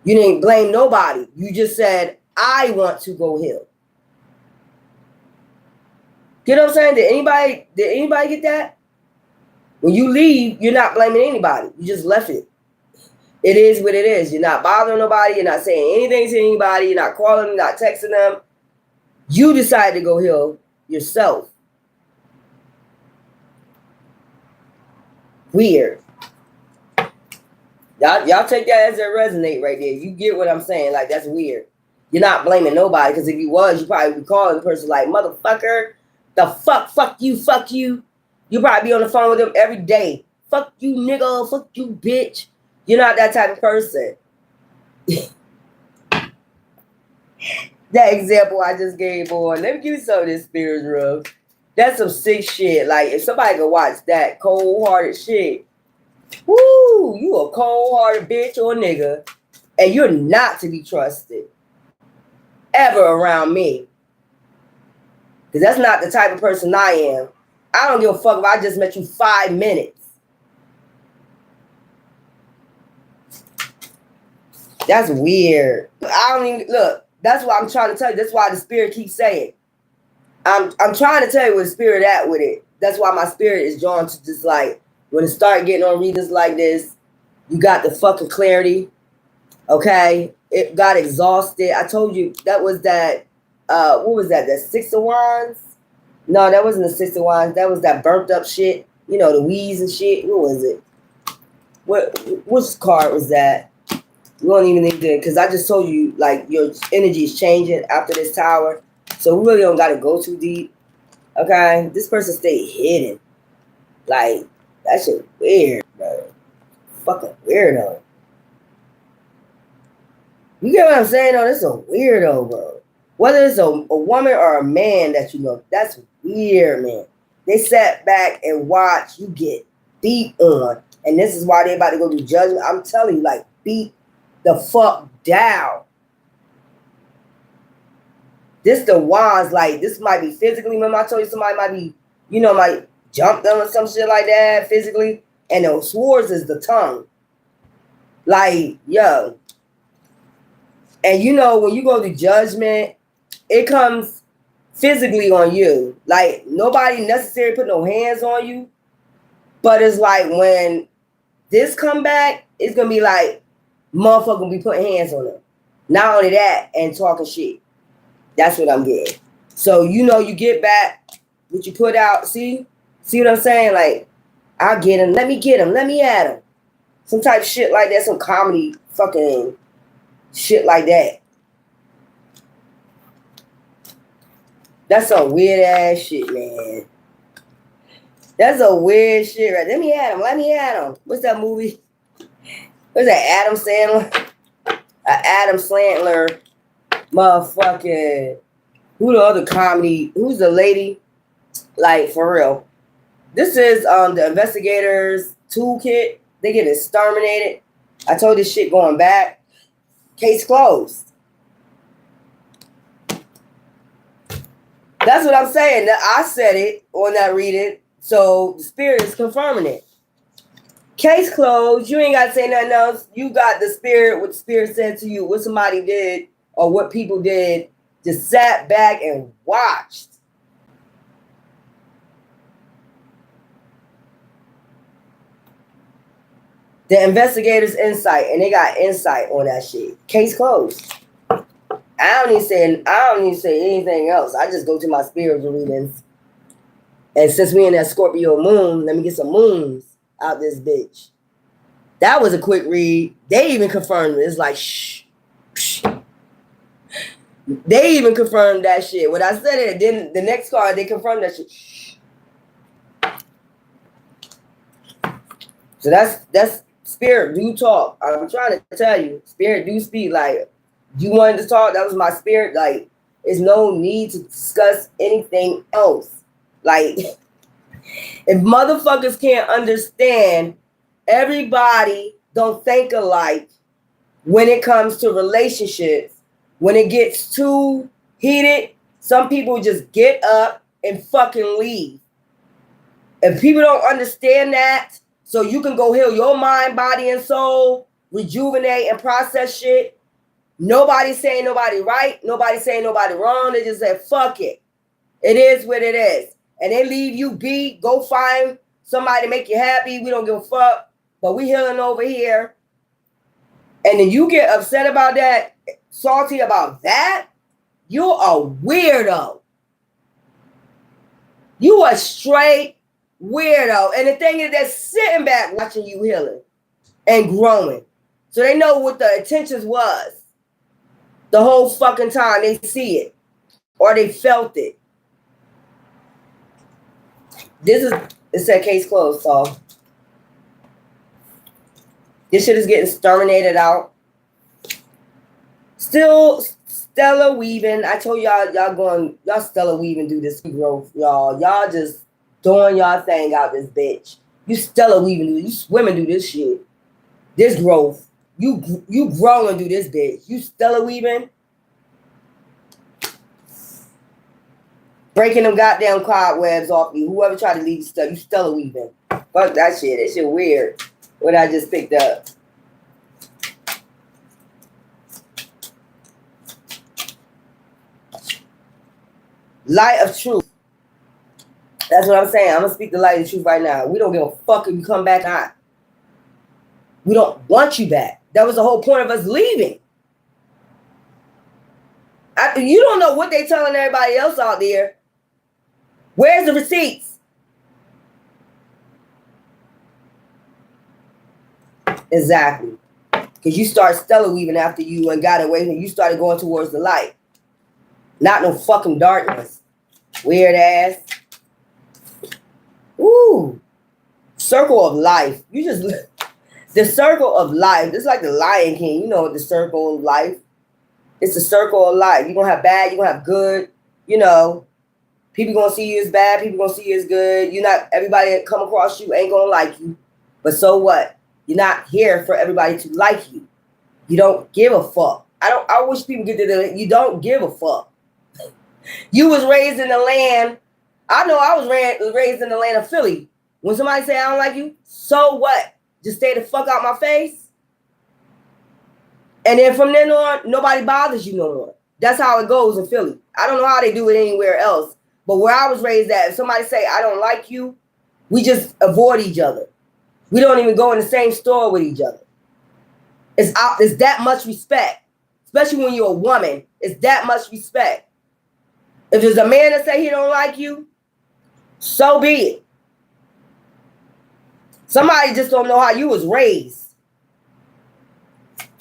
You didn't blame nobody. You just said, I want to go heal. You know what I'm saying? Did anybody get that? When you leave, you're not blaming anybody. You just left it. It is what it is. You're not bothering nobody. You're not saying anything to anybody. You're not calling them, not texting them. You decided to go heal yourself. Weird. Y'all take that as a resonate right there. You get what I'm saying? Like, that's weird. You're not blaming nobody, because if you was, you probably be calling the person like, motherfucker, the fuck you. You probably be on the phone with them every day. Fuck you, nigga. Fuck you, bitch. You're not that type of person. That example I just gave, boy. Let me give you some of this spirit rub. That's some sick shit. Like, if somebody could watch that cold-hearted shit, woo, you a cold-hearted bitch or nigga, and you're not to be trusted ever around me. Because that's not the type of person I am. I don't give a fuck if I just met you 5 minutes. That's weird. I don't even, look, that's what I'm trying to tell you. That's why the spirit keeps saying. I'm trying to tell you where the spirit at with it. That's why my spirit is drawn to just like, when it start getting on readings like this, you got the fucking clarity. Okay? It got exhausted. I told you that was that, what was that? That 6 of Wands? No, that wasn't the 6 of Wands. That was that burnt up shit. You know, the wheeze and shit. What was it? Which card was that? We don't even need to, because I just told you, like, your energy is changing after this tower. So we really don't got to go too deep. Okay? This person stayed hidden. Like, that shit weird, bro. Fucking weirdo. You get what I'm saying, though? This is a weirdo, bro. Whether it's a woman or a man that you know, that's weird, man. They sat back and watched you get beat on. And this is why they about to go do judgment. I'm telling you, like, beat the fuck down. This the wands, like, this might be physically. Remember I told you somebody might be, you know, might jump them or some shit like that physically. And the swords is the tongue. Like, yo. And you know, when you go to judgment, it comes physically on you. Like, nobody necessarily put no hands on you. But it's like when this come back, it's going to be like, motherfucker gonna be putting hands on them. Not only that, and talking shit. That's what I'm getting. So, you know, you get back what you put out. See what I'm saying? Like, I'll get him. Let me get him. Let me at him. Some type of shit like that. Some comedy fucking shit like that. That's some weird ass shit, man. That's a weird shit, right? Let me at him. Let me at him. What's that movie? What's that? Adam Sandler? Adam Sandler. Motherfucking. Who the other comedy? Who's the lady? Like, for real. This is the investigators toolkit. They get exterminated. I told this shit going back. Case closed. That's what I'm saying. I said it on that reading. So the spirit is confirming it. Case closed. You ain't got to say nothing else. You got the spirit, what the spirit said to you, what somebody did or what people did. Just sat back and watched. The investigators' insight, and they got insight on that shit. Case closed. I don't even say anything else. I just go to my spiritual readings. And since we in that Scorpio moon, let me get some moons out this bitch. That was a quick read. They even confirmed it. It's like, shh. They even confirmed that shit. When I said it, then the next card, they confirmed that shit. Shh. So that's spirit do talk. I'm trying to tell you, spirit do speak. Like, you wanted to talk, that was my spirit. Like, there's no need to discuss anything else. Like, If motherfuckers can't understand, everybody don't think alike when it comes to relationships. When it gets too heated, some people just get up and fucking leave. If people don't understand that, so you can go heal your mind, body, and soul, rejuvenate and process shit. Nobody's saying nobody right. Nobody's saying nobody wrong. They just say, fuck it. It is what it is. And they leave you be. Go find somebody to make you happy. We don't give a fuck. But we healing over here. And then you get upset about that, salty about that, you're a weirdo. You a straight weirdo. And the thing is, they're sitting back watching you healing and growing. So they know what the intentions was the whole fucking time. They see it or they felt it. It said case closed, so this shit is getting exterminated out. Still Stella weaving. I told y'all Stella weaving do this growth, y'all. Y'all just doing y'all thing out this bitch. You Stella weaving do, you women do this shit. This growth. You grow and do this bitch. You Stella weaving. Breaking them goddamn cobwebs off you. Whoever tried to leave stuff, you Stella weaving. Fuck that shit. That shit weird. What I just picked up. Light of truth. That's what I'm saying. I'm gonna speak the light of truth right now. We don't give a fuck if you come back or not. We don't want you back. That was the whole point of us leaving. You don't know what they telling everybody else out there. Where's the receipts? Exactly. Because you start Stella weaving after you and got away and you started going towards the light. Not no fucking darkness. Weird ass. Ooh. Circle of life. You just... The circle of life. It's like the Lion King. You know what the circle of life. It's the circle of life. You're going to have bad. You're going to have good. You know. People going to see you as bad. People going to see you as good. You're not... Everybody that come across you ain't going to like you. But so what? You're not here for everybody to like you. You don't give a fuck. I wish people get to the... You don't give a fuck. You was raised in the land. I know I was raised in the land of Philly. When somebody say I don't like you, so what? Just stay the fuck out my face. And then from then on, nobody bothers you no more. That's how it goes in Philly. I don't know how they do it anywhere else. But where I was raised at, if somebody say I don't like you, we just avoid each other. We don't even go in the same store with each other. It's that much respect. Especially when you're a woman. It's that much respect. If there's a man that say he don't like you, so be it. Somebody just don't know how you was raised.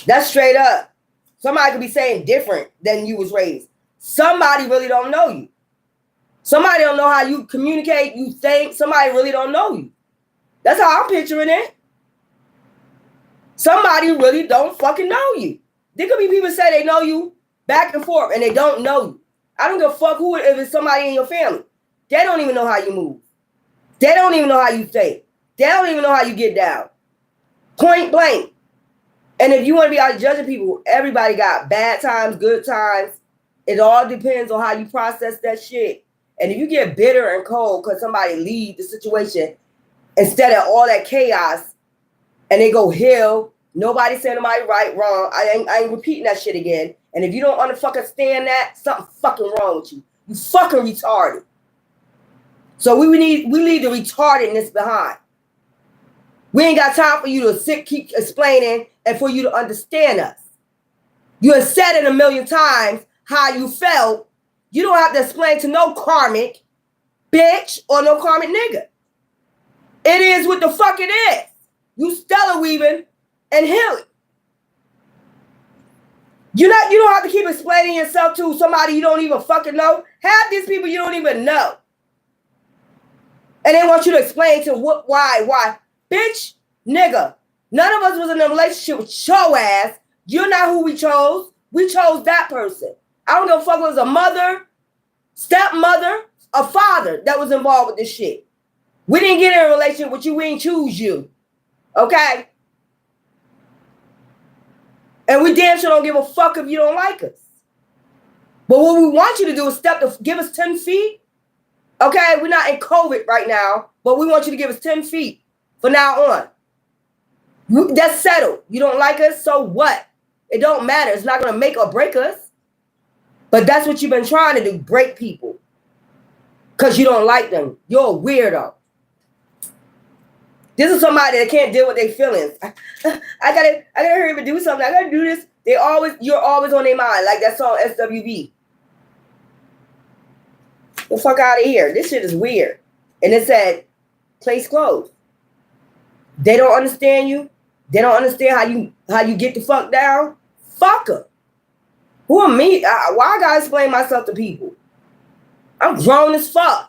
That's straight up. Somebody could be saying different than you was raised. Somebody really don't know you. Somebody don't know how you communicate, you think. Somebody really don't know you. That's how I'm picturing it. Somebody really don't fucking know you. There could be people say they know you back and forth and they don't know you. I don't give a fuck who if it's somebody in your family. They don't even know how you move. They don't even know how you think. They don't even know how you get down. Point blank. And if you want to be out judging people, everybody got bad times, good times. It all depends on how you process that shit. And if you get bitter and cold because somebody leave the situation instead of all that chaos and they go heal, nobody saying nobody right, wrong. I ain't repeating that shit again. And if you don't understand that, something fucking wrong with you. You fucking retarded. So we leave the retardedness behind. We ain't got time for you to keep explaining and for you to understand us. You have said it a million times how you felt. You don't have to explain to no karmic bitch or no karmic nigga. It is what the fuck it is. You Stella weaving and healing. You don't have to keep explaining yourself to somebody you don't even fucking know. Half these people you don't even know. And they want you to explain to what, why. Bitch, nigga, none of us was in a relationship with your ass. You're not who we chose. We chose that person. I don't give a fuck if it was a mother, stepmother, a father that was involved with this shit. We didn't get in a relationship with you. We didn't choose you. Okay? And we damn sure don't give a fuck if you don't like us. But what we want you to do is give us 10 feet. Okay? We're not in COVID right now, but we want you to give us 10 feet from now on. That's settled. You don't like us, so what? It don't matter. It's not going to make or break us. But that's what you've been trying to do, break people. Because you don't like them. You're a weirdo. This is somebody that can't deal with their feelings. I gotta hurry up and do something. I gotta do this. You're always on their mind, like that song SWV. The fuck out of here. This shit is weird. And it said, place closed. They don't understand you. They don't understand how you get the fuck down. Fuck them. Who am me? Why I gotta explain myself to people? I'm grown as fuck.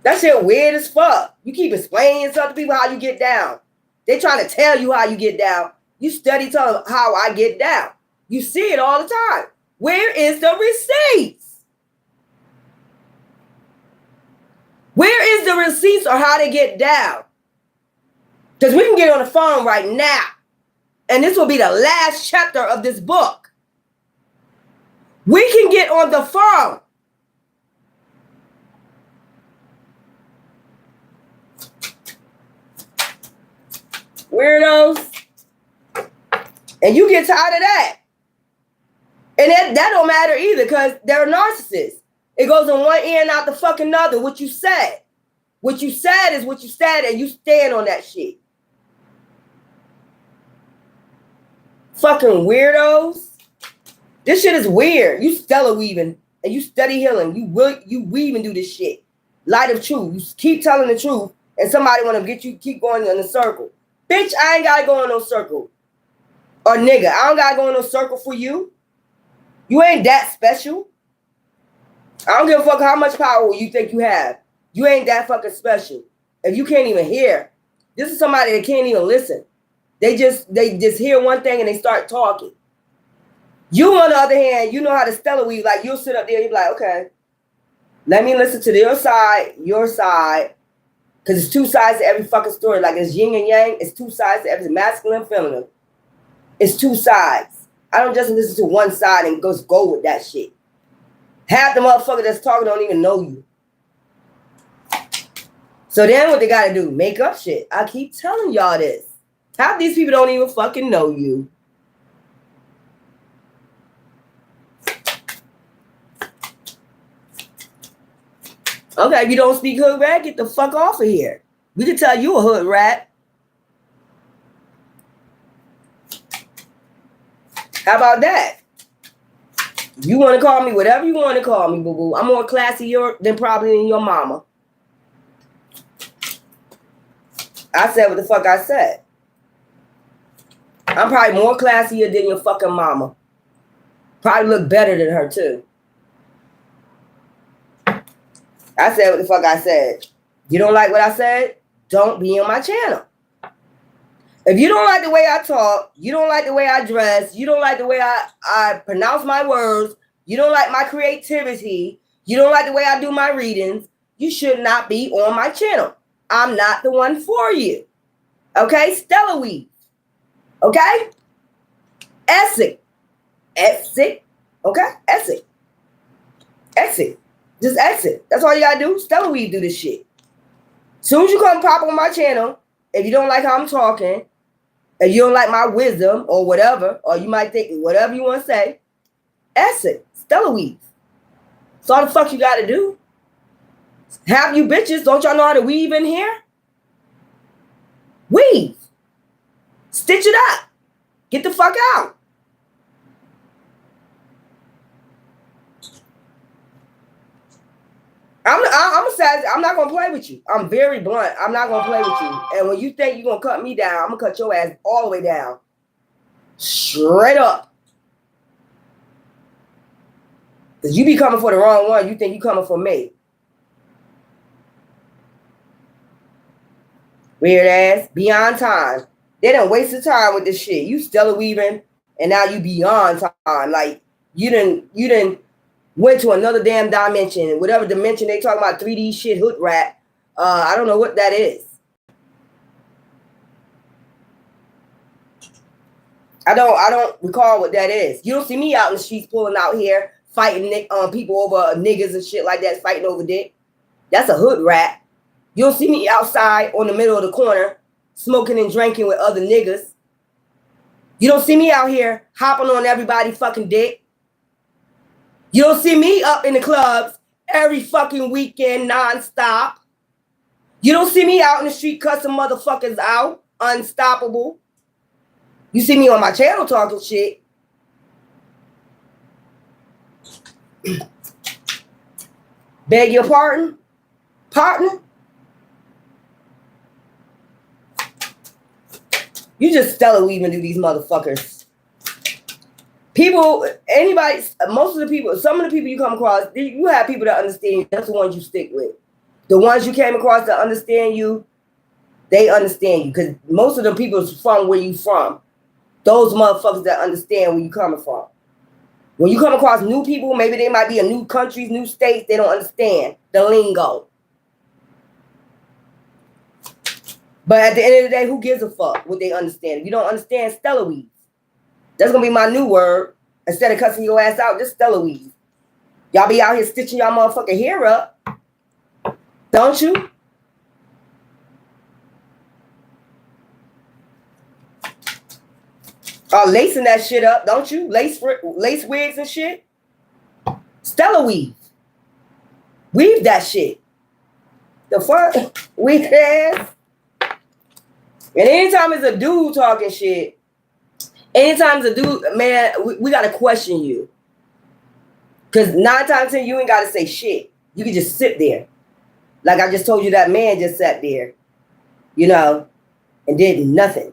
That shit weird as fuck. You keep explaining yourself to people how you get down. They trying to tell you how you get down. You study tell them how I get down. You see it all the time. Where is the receipts? Where is the receipts or how to get down? Because we can get on the phone right now. And this will be the last chapter of this book. We can get on the phone. Weirdos. And you get tired of that. And that don't matter either because they're narcissists. It goes in one ear and out the fucking other. What you said. What you said is what you said and you stand on that shit. Fucking weirdos. This shit is weird. You Stella weaving and you study healing. You weave and do this shit. Light of truth. You keep telling the truth and somebody want to get you keep going in a circle. Bitch, I ain't gotta go in no circle. Or nigga, I don't gotta go in no circle for you. You ain't that special. I don't give a fuck how much power you think you have. You ain't that fucking special. If you can't even hear, this is somebody that can't even listen. They just hear one thing and they start talking. You, on the other hand, you know how to Stella weave. Like, you'll sit up there and you'll be like, okay, let me listen to your side. Because it's two sides to every fucking story. Like, it's yin and yang. It's two sides to every masculine and feminine. It's two sides. I don't just listen to one side and just go with that shit. Half the motherfucker that's talking don't even know you. So then what they got to do? Make up shit. I keep telling y'all this. Half these people don't even fucking know you. Okay, if you don't speak hood rat, get the fuck off of here. We can tell you a hood rat. How about that? You want to call me whatever you want to call me, boo-boo. I'm more classy than probably in your mama. I said what the fuck I said. I'm probably more classier than your fucking mama. Probably look better than her, too. I said what the fuck I said. You don't like what I said? Don't be on my channel. If you don't like the way I talk, you don't like the way I dress, you don't like the way I pronounce my words, you don't like my creativity, you don't like the way I do my readings, you should not be on my channel. I'm not the one for you. Okay? Stella weave. Okay? Exit. Okay? Exit. Just exit. That's all you gotta do. Stella weave do this shit. Soon as you come pop on my channel, if you don't like how I'm talking, if you don't like my wisdom or whatever, or you might think whatever you want to say, exit. Stella weave. That's all the fuck you gotta do. Half you bitches, don't y'all know how to weave in here? Weave. Stitch it up. Get the fuck out. I'm not gonna play with you. I'm very blunt. I'm not gonna play with you. And when you think you're gonna cut me down, I'm gonna cut your ass all the way down. Straight up. Because you be coming for the wrong one. You think you coming for me. Weird ass. Beyond time. They done wasted time with this shit. You Stella weaving and now you beyond time. Like you didn't Went to another damn dimension. Whatever dimension they talking about 3D shit, hood rat. I don't know what that is. I don't recall what that is. You don't see me out in the streets pulling out here fighting people over niggas and shit like that, fighting over dick. That's a hood rat. You don't see me outside on the middle of the corner smoking and drinking with other niggas. You don't see me out here hopping on everybody fucking dick. You don't see me up in the clubs every fucking weekend nonstop. You don't see me out in the street cussing motherfuckers out, unstoppable. You see me on my channel talking shit. Beg your pardon, partner? You just Stella weaving through these motherfuckers. People, anybody, most of the people, some of the people you come across, you have people that understand you. That's the ones you stick with. The ones you came across that understand you, they understand you. Because most of the people from where you from. Those motherfuckers that understand where you coming from. When you come across new people, maybe they might be in new countries, new states, they don't understand the lingo. But at the end of the day, who gives a fuck what they understand? If you don't understand, Stella weave. That's going to be my new word. Instead of cussing your ass out, just Stella weave. Y'all be out here stitching y'all motherfucking hair up. Don't you? Lacing that shit up, don't you? Lace wigs and shit. Stella weave. Weave that shit. The fuck? Weave ass. And anytime it's a dude talking shit, anytime it's a dude, man, we got to question you. Because 9 times out of 10, you ain't got to say shit. You can just sit there. Like I just told you, that man just sat there, you know, and did nothing.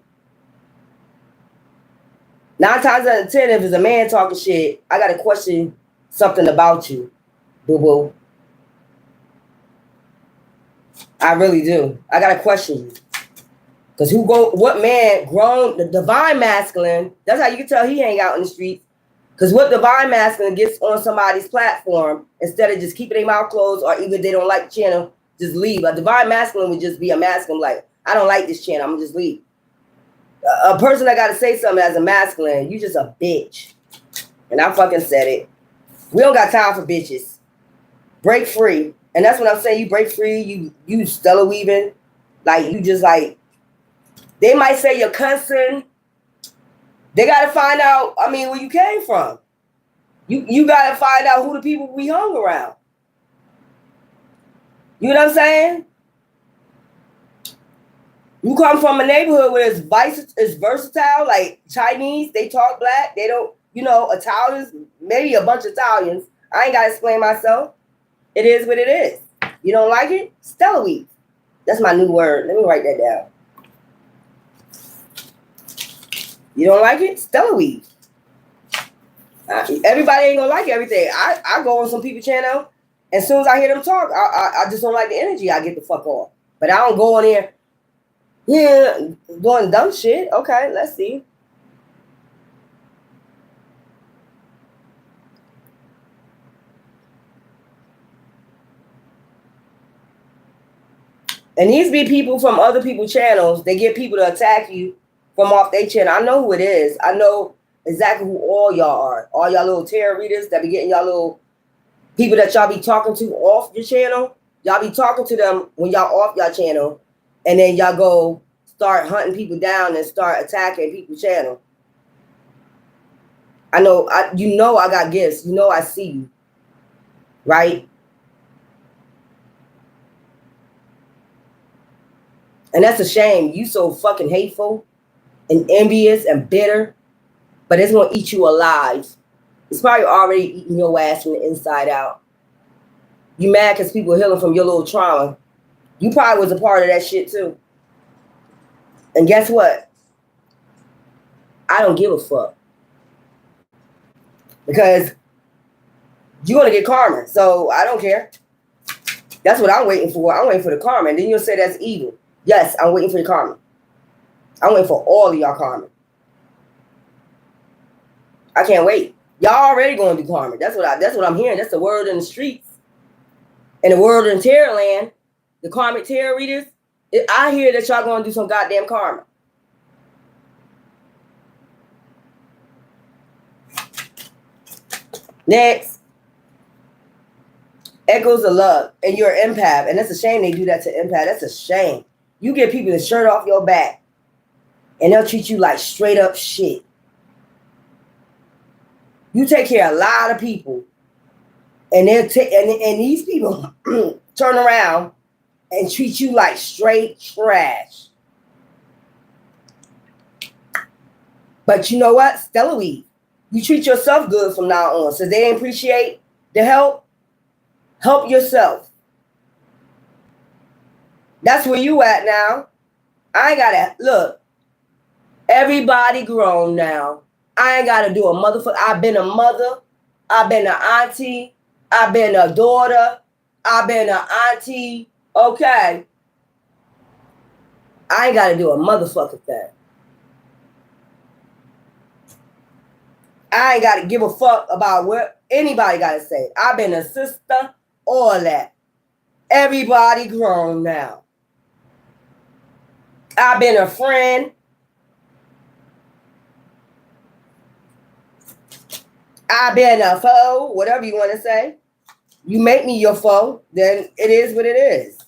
9 times out of 10, if it's a man talking shit, I got to question something about you, boo-boo. I really do. I got to question you. Because what man grown, the divine masculine, that's how you can tell he hang out in the streets. Because what divine masculine gets on somebody's platform, instead of just keeping their mouth closed, or even if they don't like the channel, just leave. A divine masculine would just be a masculine, like, I don't like this channel, I'm going to just leave. A person that got to say something as a masculine, you just a bitch. And I fucking said it. We don't got time for bitches. Break free. And that's what I'm saying. You break free, you Stella weaving. Like, you just like, they might say you're cussing. They got to find out, I mean, where you came from. You got to find out who the people we hung around. You know what I'm saying? You come from a neighborhood where it's versatile, like Chinese, they talk black, they don't, you know, Italians, maybe a bunch of Italians. I ain't got to explain myself. It is what it is. You don't like it? Stella weave. That's my new word. Let me write that down. You don't like it? Stella weave. Everybody ain't gonna like everything. I go on some people's channel, and as soon as I hear them talk, I just don't like the energy. I get the fuck off. But I don't go on there, yeah, doing dumb shit. Okay, let's see. And these be people from other people's channels. They get people to attack you from off their channel. I know who it is. I know exactly who all y'all are. All y'all little tarot readers that be getting y'all little people that y'all be talking to off your channel. Y'all be talking to them when y'all off y'all channel. And then y'all go start hunting people down and start attacking people's channel. I know, you know I got gifts. You know I see you. Right? And that's a shame. You so fucking hateful and envious and bitter. But it's going to eat you alive. It's probably already eating your ass from the inside out. You mad because people are healing from your little trauma. You probably was a part of that shit too. And guess what? I don't give a fuck. Because you're going to get karma. So I don't care. That's what I'm waiting for. I'm waiting for the karma. And then you'll say that's evil. Yes, I'm waiting for the karma. I'm waiting for all of y'all karma. I can't wait. Y'all already going to do karma. That's what I'm hearing. That's the word in the streets. And the word in tarot land, the karmic tarot readers, I hear that y'all going to do some goddamn karma. Next. Echoes of love. And you're an empath. And that's a shame they do that to empath. That's a shame. You get people the shirt off your back. And they'll treat you like straight up shit. You take care of a lot of people. And they'll and these people turn around and treat you like straight trash. But you know what? Stella weed. You treat yourself good from now on. So they didn't appreciate the help. Help yourself. That's where you at now. I ain't gotta look. Everybody grown now. I ain't gotta do a motherfucker. I've been a mother. I've been an auntie. I've been a daughter. I've been an auntie. Okay. I ain't gotta do a motherfucking thing. I ain't gotta give a fuck about what anybody gotta say. I've been a sister, all that. Everybody grown now. I've been a friend. I've been a foe, whatever you want to say. You make me your foe, then it is what it is.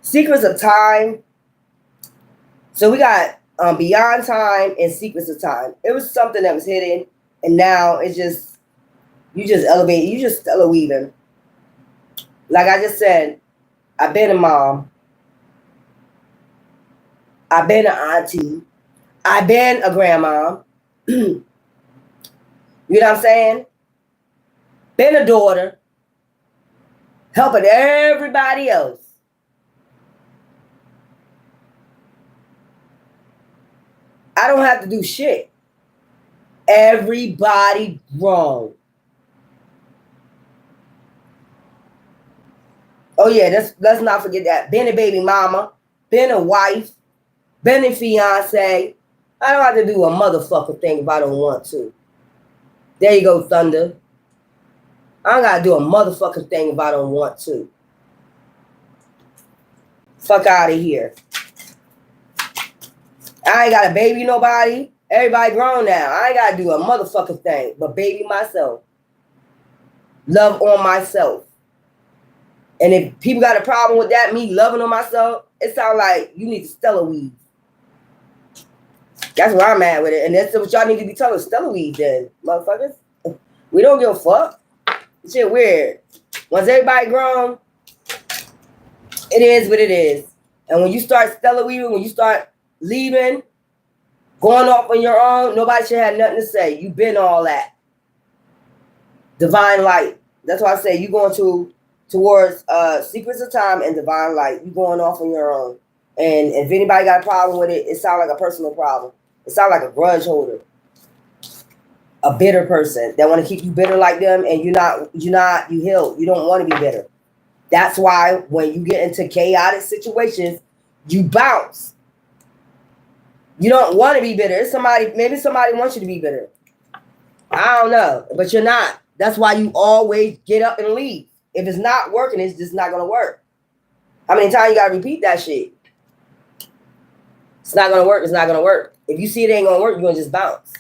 Secrets of time. So we got Beyond Time and Secrets of Time. It was something that was hidden, and now it's just, you just elevate, you just Stella weaving. Like I just said, I've been a mom. I've been an auntie. I've been a grandma. You know what I'm saying? Been a daughter. Helping everybody else. I don't have to do shit. Everybody grown. Oh yeah, let's not forget that. Been a baby mama. Been a wife. Been a fiance. I don't have to do a motherfucking thing if I don't want to. There you go, Thunder. I don't gotta do a motherfucking thing if I don't want to. Fuck out of here. I ain't gotta baby nobody. Everybody grown now. I ain't gotta do a motherfucking thing but baby myself. Love on myself. And if people got a problem with that, me loving on myself, it sounds like you need to Stella weed. That's where I'm at with it. And that's what y'all need to be telling Stella weed then, motherfuckers. We don't give a fuck. Shit weird. Once everybody grown, it is what it is. And when you start Stella weaving, when you start leaving, going off on your own, nobody should have nothing to say. You've been all that. Divine light. That's why I say you going towards Secrets of Time and Divine Light. You going off on your own. And if anybody got a problem with it, it sounds like a personal problem. It sounds like a grudge holder. A bitter person that want to keep you bitter like them, and you healed. You don't want to be bitter. That's why when you get into chaotic situations, you bounce. You don't want to be bitter. Maybe somebody wants you to be bitter. I don't know, but you're not. That's why you always get up and leave. If it's not working, it's just not gonna work. How many times you gotta repeat that shit? It's not gonna work. It's not gonna work. If you see it ain't gonna work, you're gonna just bounce.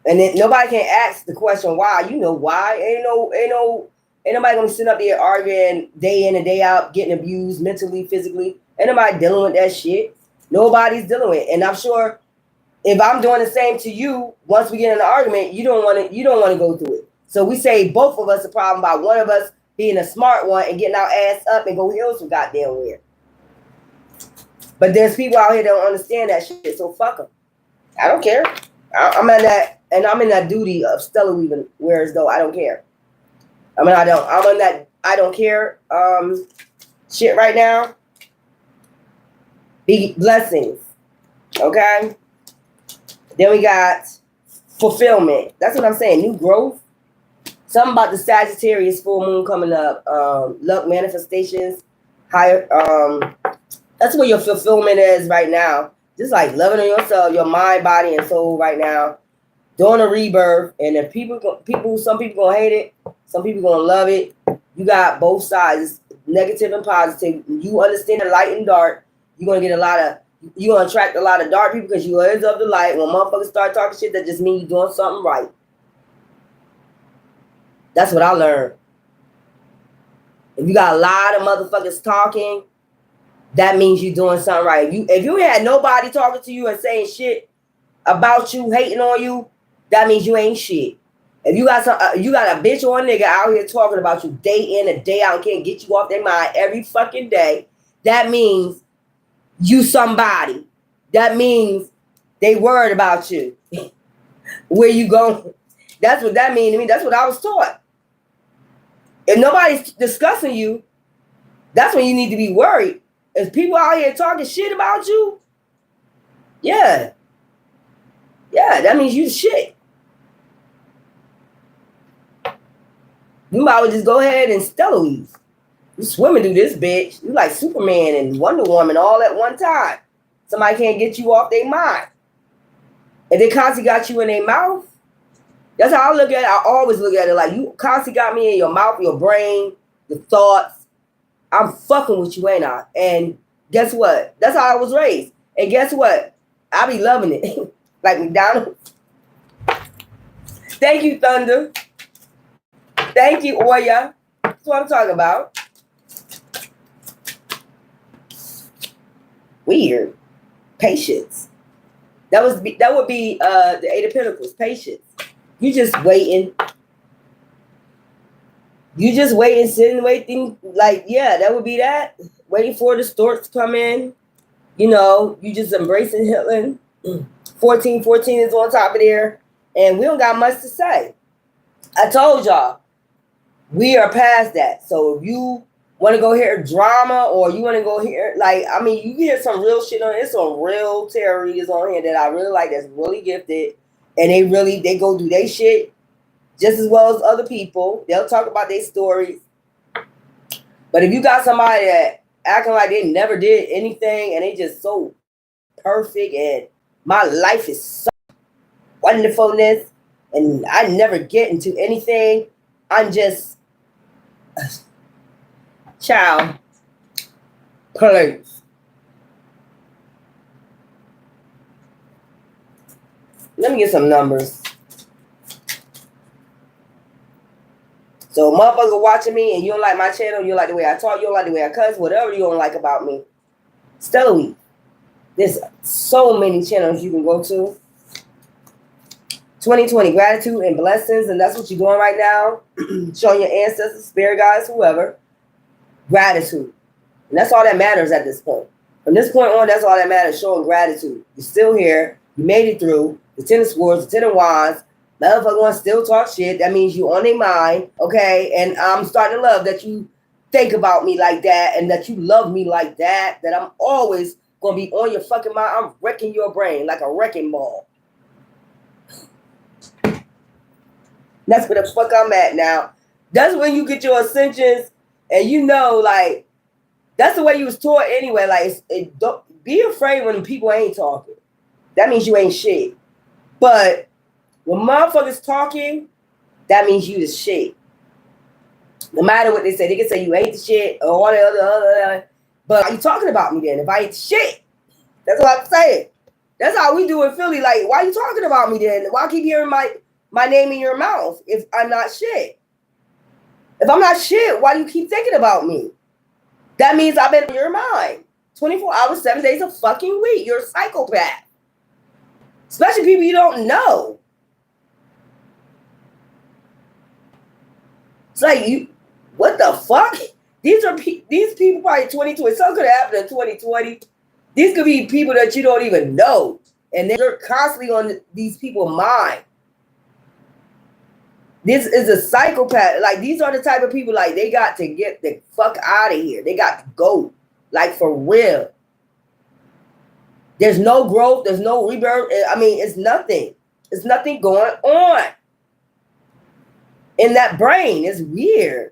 And then nobody can ask the question why. You know why? Ain't nobody gonna sit up there arguing day in and day out, getting abused mentally, physically. Ain't nobody dealing with that shit. Nobody's dealing with it. And I'm sure if I'm doing the same to you, once we get in an argument, you don't want to go through it. So we say both of us a problem by one of us being a smart one and getting our ass up and go heal some goddamn where. But there's people out here that don't understand that shit, so fuck them. I don't care. I'm in that, and I'm in that duty of Stella weaving, whereas though I don't care. I'm in that I don't care shit right now. Big blessings. Okay? Then we got fulfillment. That's what I'm saying. New growth. Something about the Sagittarius full moon coming up. Luck manifestations. Higher. That's where your fulfillment is right now. Just like loving on yourself, your mind, body, and soul right now. doing a rebirth, and if some people gonna hate it, some people gonna love it. You got both sides, negative and positive. You understand the light and dark. You're gonna get you're gonna attract a lot of dark people because you is of the light. When motherfuckers start talking shit, that just means you're doing something right. That's what I learned. If you got a lot of motherfuckers talking, that means you're doing something right. If you had nobody talking to you and saying shit about you, hating on you, that means you ain't shit. If you got you got a bitch or a nigga out here talking about you day in and day out and can't get you off their mind every fucking day, that means you somebody. That means they worried about you. Where you going? That's what that means to me. That's what I was taught. If nobody's discussing you, that's when you need to be worried. If people out here talking shit about you, yeah, that means you shit. You might well just go ahead and Stella. You swimming through this bitch. You like Superman and Wonder Woman all at one time. Somebody can't get you off their mind. And they constantly got you in their mouth. That's how I look at it. I always look at it like you constantly got me in your mouth, your brain, your thoughts. I'm fucking with you, ain't I? And guess what? That's how I was raised. And guess what? I be loving it. Like McDonald's. Thank you, Thunder. Thank you, Oya. That's what I'm talking about. Weird. Patience. That would be the Eight of Pentacles. Patience. You just waiting. You just waiting, sitting, waiting. Like, yeah, that would be that. Waiting for the storks to come in. You know, you just embracing healing. 1414 is on top of there. And we don't got much to say. I told y'all, we are past that. So if you want to go hear drama or you want to go hear, like, I mean, you hear some real shit on it. It's some real tarot readers on here that I really like, that's really gifted. And they go do their shit just as well as other people. They'll talk about their stories. But if you got somebody that acting like they never did anything and they just so perfect and my life is so wonderfulness and I never get into anything, I'm just child, please. Let me get some numbers. So motherfuckers watching me and you don't like my channel, you don't like the way I talk, you don't like the way I cuss, whatever you don't like about me. Stella Week. There's so many channels you can go to. 2020, gratitude and blessings, and that's what you're doing right now. Showing your ancestors, spirit guides, whoever. Gratitude. And that's all that matters at this point. From this point on, that's all that matters, showing gratitude. You're still here. You made it through. The Ten of Swords, the Ten of Wands. Motherfucker want to still talk shit. That means you on their mind, okay? And I'm starting to love that you think about me like that and that you love me like that, that I'm always going to be on your fucking mind. I'm wrecking your brain like a wrecking ball. That's where the fuck I'm at now. That's when you get your ascensions and you know, like, that's the way you was taught anyway. Like, don't be afraid when people ain't talking. That means you ain't shit. But when motherfuckers talking, that means you the shit. No matter what they say, they can say you ain't the shit or all the other. But are you talking about me then? If I ain't shit, that's what I'm saying. That's how we do in Philly. Like, why are you talking about me then? Why keep hearing my name in your mouth if I'm not shit? If I'm not shit, why do you keep thinking about me? That means I've been in your mind. 24 hours, 7 days a fucking week. You're a psychopath. Especially people you don't know. It's like, what the fuck? These people probably 2020. Something could have happened in 2020. These could be people that you don't even know. And they're constantly on these people's mind. This is a psychopath. Like, these are the type of people, like, they got to get the fuck out of here. They got to go. Like, for real. There's no growth. There's no rebirth. I mean, it's nothing. It's nothing going on in that brain. It's weird.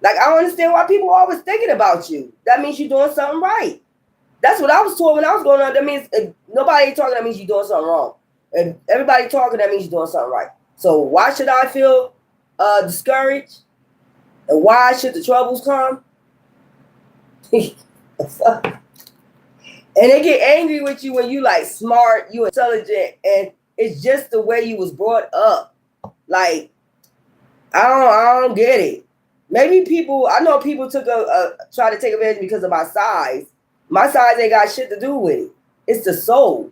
Like, I don't understand why people are always thinking about you. That means you're doing something right. That's what I was told when I was going on. That means if nobody ain't talking, that means you're doing something wrong. If everybody talking, that means you're doing something right. So why should I feel discouraged? And why should the troubles come? And they get angry with you when you like smart, you intelligent, and it's just the way you was brought up. Like, I don't get it. Maybe I know people try to take advantage because of my size. My size ain't got shit to do with it. It's the soul.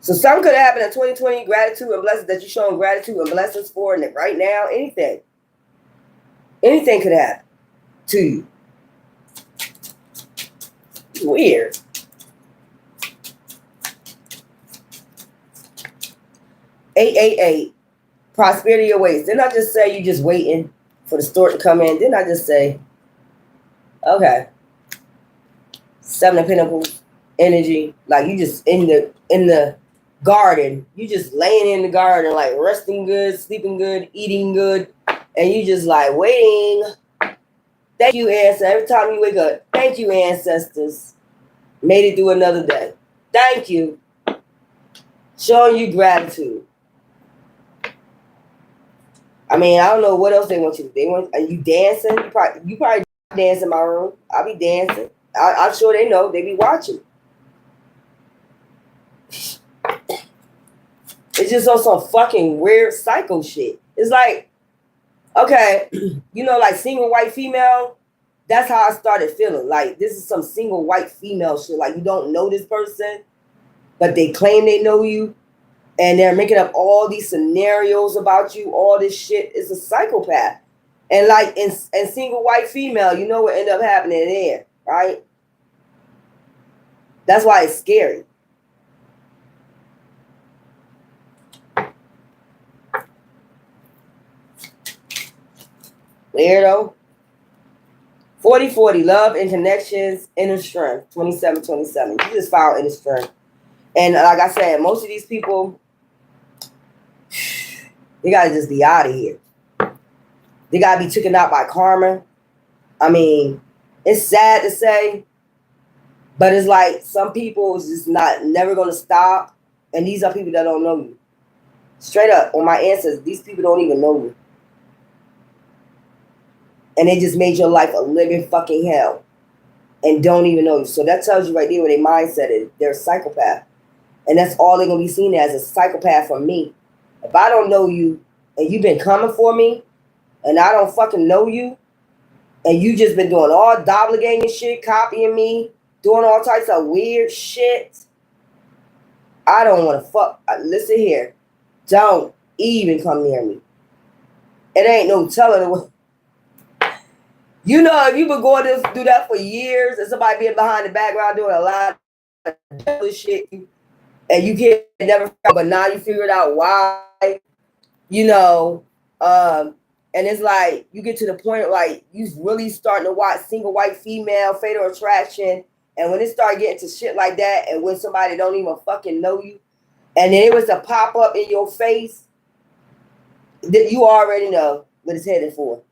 So something could happen in 2020, gratitude and blessings that you're showing gratitude and blessings for, and right now, anything. Anything could happen to you. Weird. Eight. Prosperity awaits. Didn't I just say you just waiting for the store to come in? Didn't I just say, okay. 7 of Pentacles energy. Like you just in the garden. You just laying in the garden, like resting good, sleeping good, eating good, and you just like waiting. Thank you, ancestors. Every time you wake up, thank you, ancestors. Made it through another day. Thank you. Showing you gratitude. I mean, I don't know what else they want you to do. Are you dancing? You probably dance in my room. I'll be dancing. I'm sure they know. They be watching. It's just on some fucking weird psycho shit. It's like, okay, you know, like single white female. That's how I started feeling. Like this is some single white female shit. Like you don't know this person, but they claim they know you. And they're making up all these scenarios about you, all this shit. It's a psychopath. And like in single white female, you know what ended up happening there, right? That's why it's scary. Weirdo. 40-40, love and connections, inner strength. 27-27. You just found inner strength. And like I said, most of these people, they gotta just be out of here. They gotta be taken out by karma. I mean, it's sad to say, but it's like some people is just never gonna stop. And these are people that don't know you. Straight up, on my ancestors, these people don't even know you. And they just made your life a living fucking hell. And don't even know you. So that tells you right there where their mindset is. They're a psychopath. And that's all they're gonna be seen as, a psychopath from me. If I don't know you and you've been coming for me and I don't fucking know you and you just been doing all doppelganger shit, copying me, doing all types of weird shit, I don't want to fuck. Listen here. Don't even come near me. It ain't no telling what. You know, if you've been going to do that for years and somebody being behind the background doing a lot of devilish shit and you can't never, but now you figured out why. You know, and it's like you get to the point like you really starting to watch single white female, fatal attraction, and when it start getting to shit like that, and when somebody don't even fucking know you, and then it was to pop up in your face, that you already know what it's headed for.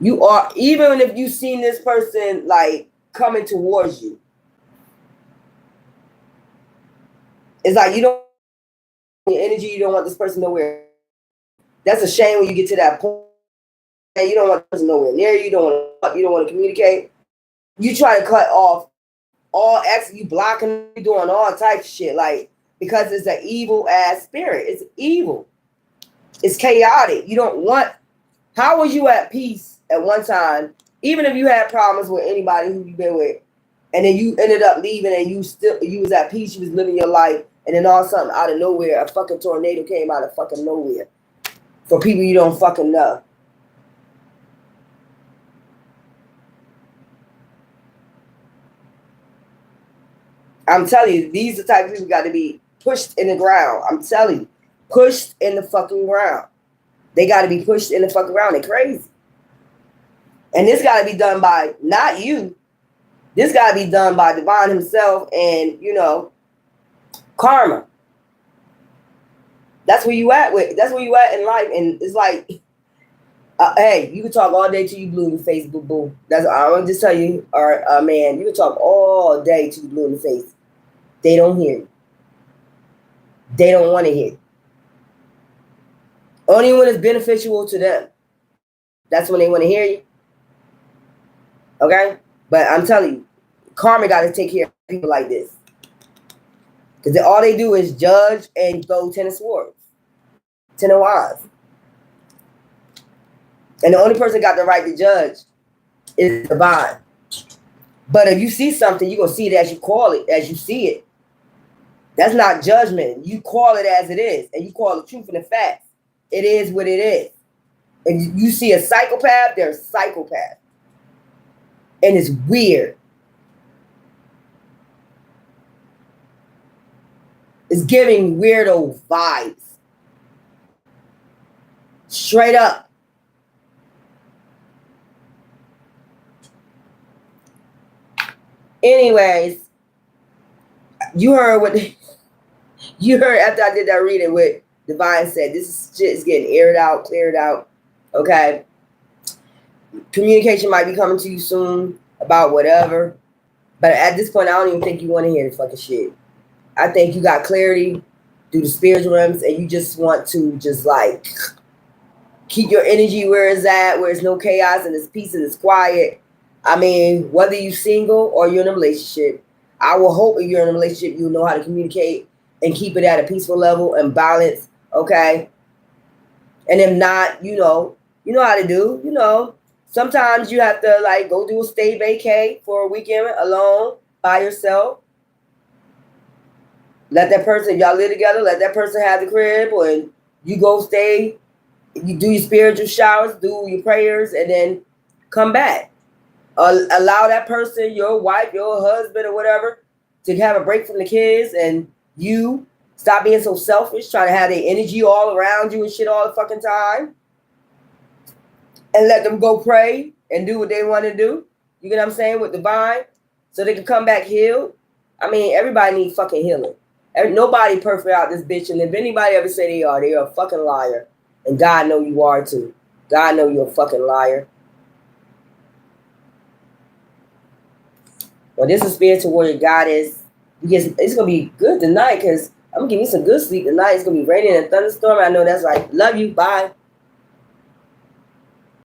You are, even if you seen this person like coming towards you, it's like you don't your energy, you don't want this person nowhere. That's a shame when you get to that point. And you don't want the person nowhere near you. You don't want to communicate. You try to cut off all exit. You blocking. You doing all types of shit. Like because it's an evil ass spirit. It's evil. It's chaotic. You don't want. How was you at peace at one time? Even if you had problems with anybody who you've been with, and then you ended up leaving, and you was at peace. You was living your life, and then all of a sudden, out of nowhere, a fucking tornado came out of fucking nowhere. For people you don't fucking know. I'm telling you, these are the type of people got to be pushed in the ground. I'm telling you, pushed in the fucking ground. They got to be pushed in the fucking ground. They're crazy. And this got to be done by, not you. This got to be done by Divine himself and, you know, karma. That's where you at with. That's where you at in life. And it's like, hey, you can talk all day till you blue in the face, boo boo. That's I want to just tell you, or man, you can talk all day till you blue in the face. They don't hear you. they don't want to hear. Only when it's beneficial to them. That's when they want to hear you. Okay? But I'm telling you, karma got to take care of people like this. Because all they do is judge and throw 10 of swords. 10 of wands. And the only person got the right to judge is divine. But if you see something, you're going to see it as you call it, as you see it. That's not judgment. You call it as it is. And you call the truth and the facts. It is what it is. If you see a psychopath, they're a psychopath. And it's weird. It's giving weirdo vibes. Straight up. Anyways, you heard what you heard after I did that reading what Divine said. This shit is getting aired out, cleared out. Okay. Communication might be coming to you soon about whatever. But at this point, I don't even think you want to hear the fucking shit. I think you got clarity through the spiritual realms and you just want to just like keep your energy where it's at, where there's no chaos and it's peace and it's quiet. I mean, whether you're single or you're in a relationship, I will hope if you're in a relationship, you know how to communicate and keep it at a peaceful level and balance, okay? And if not, you know how to do, Sometimes you have to like go do a stay vacay for a weekend alone by yourself. Let that person, y'all live together, let that person have the crib, or you go stay, you do your spiritual showers, do your prayers, and then come back. Allow that person, your wife, your husband, or whatever, to have a break from the kids, and you stop being so selfish, trying to have their energy all around you and shit all the fucking time. And let them go pray and do what they want to do. You get what I'm saying? With divine. So they can come back healed. I mean, everybody needs fucking healing. Nobody perfect out this bitch. And if anybody ever say they are a fucking liar. And God know you are too. God know you're a fucking liar. Well, this is Spiritual Warrior Goddess. It's going to be good tonight because I'm going to give you some good sleep tonight. It's going to be raining and thunderstorm. I know that's right. Love you. Bye.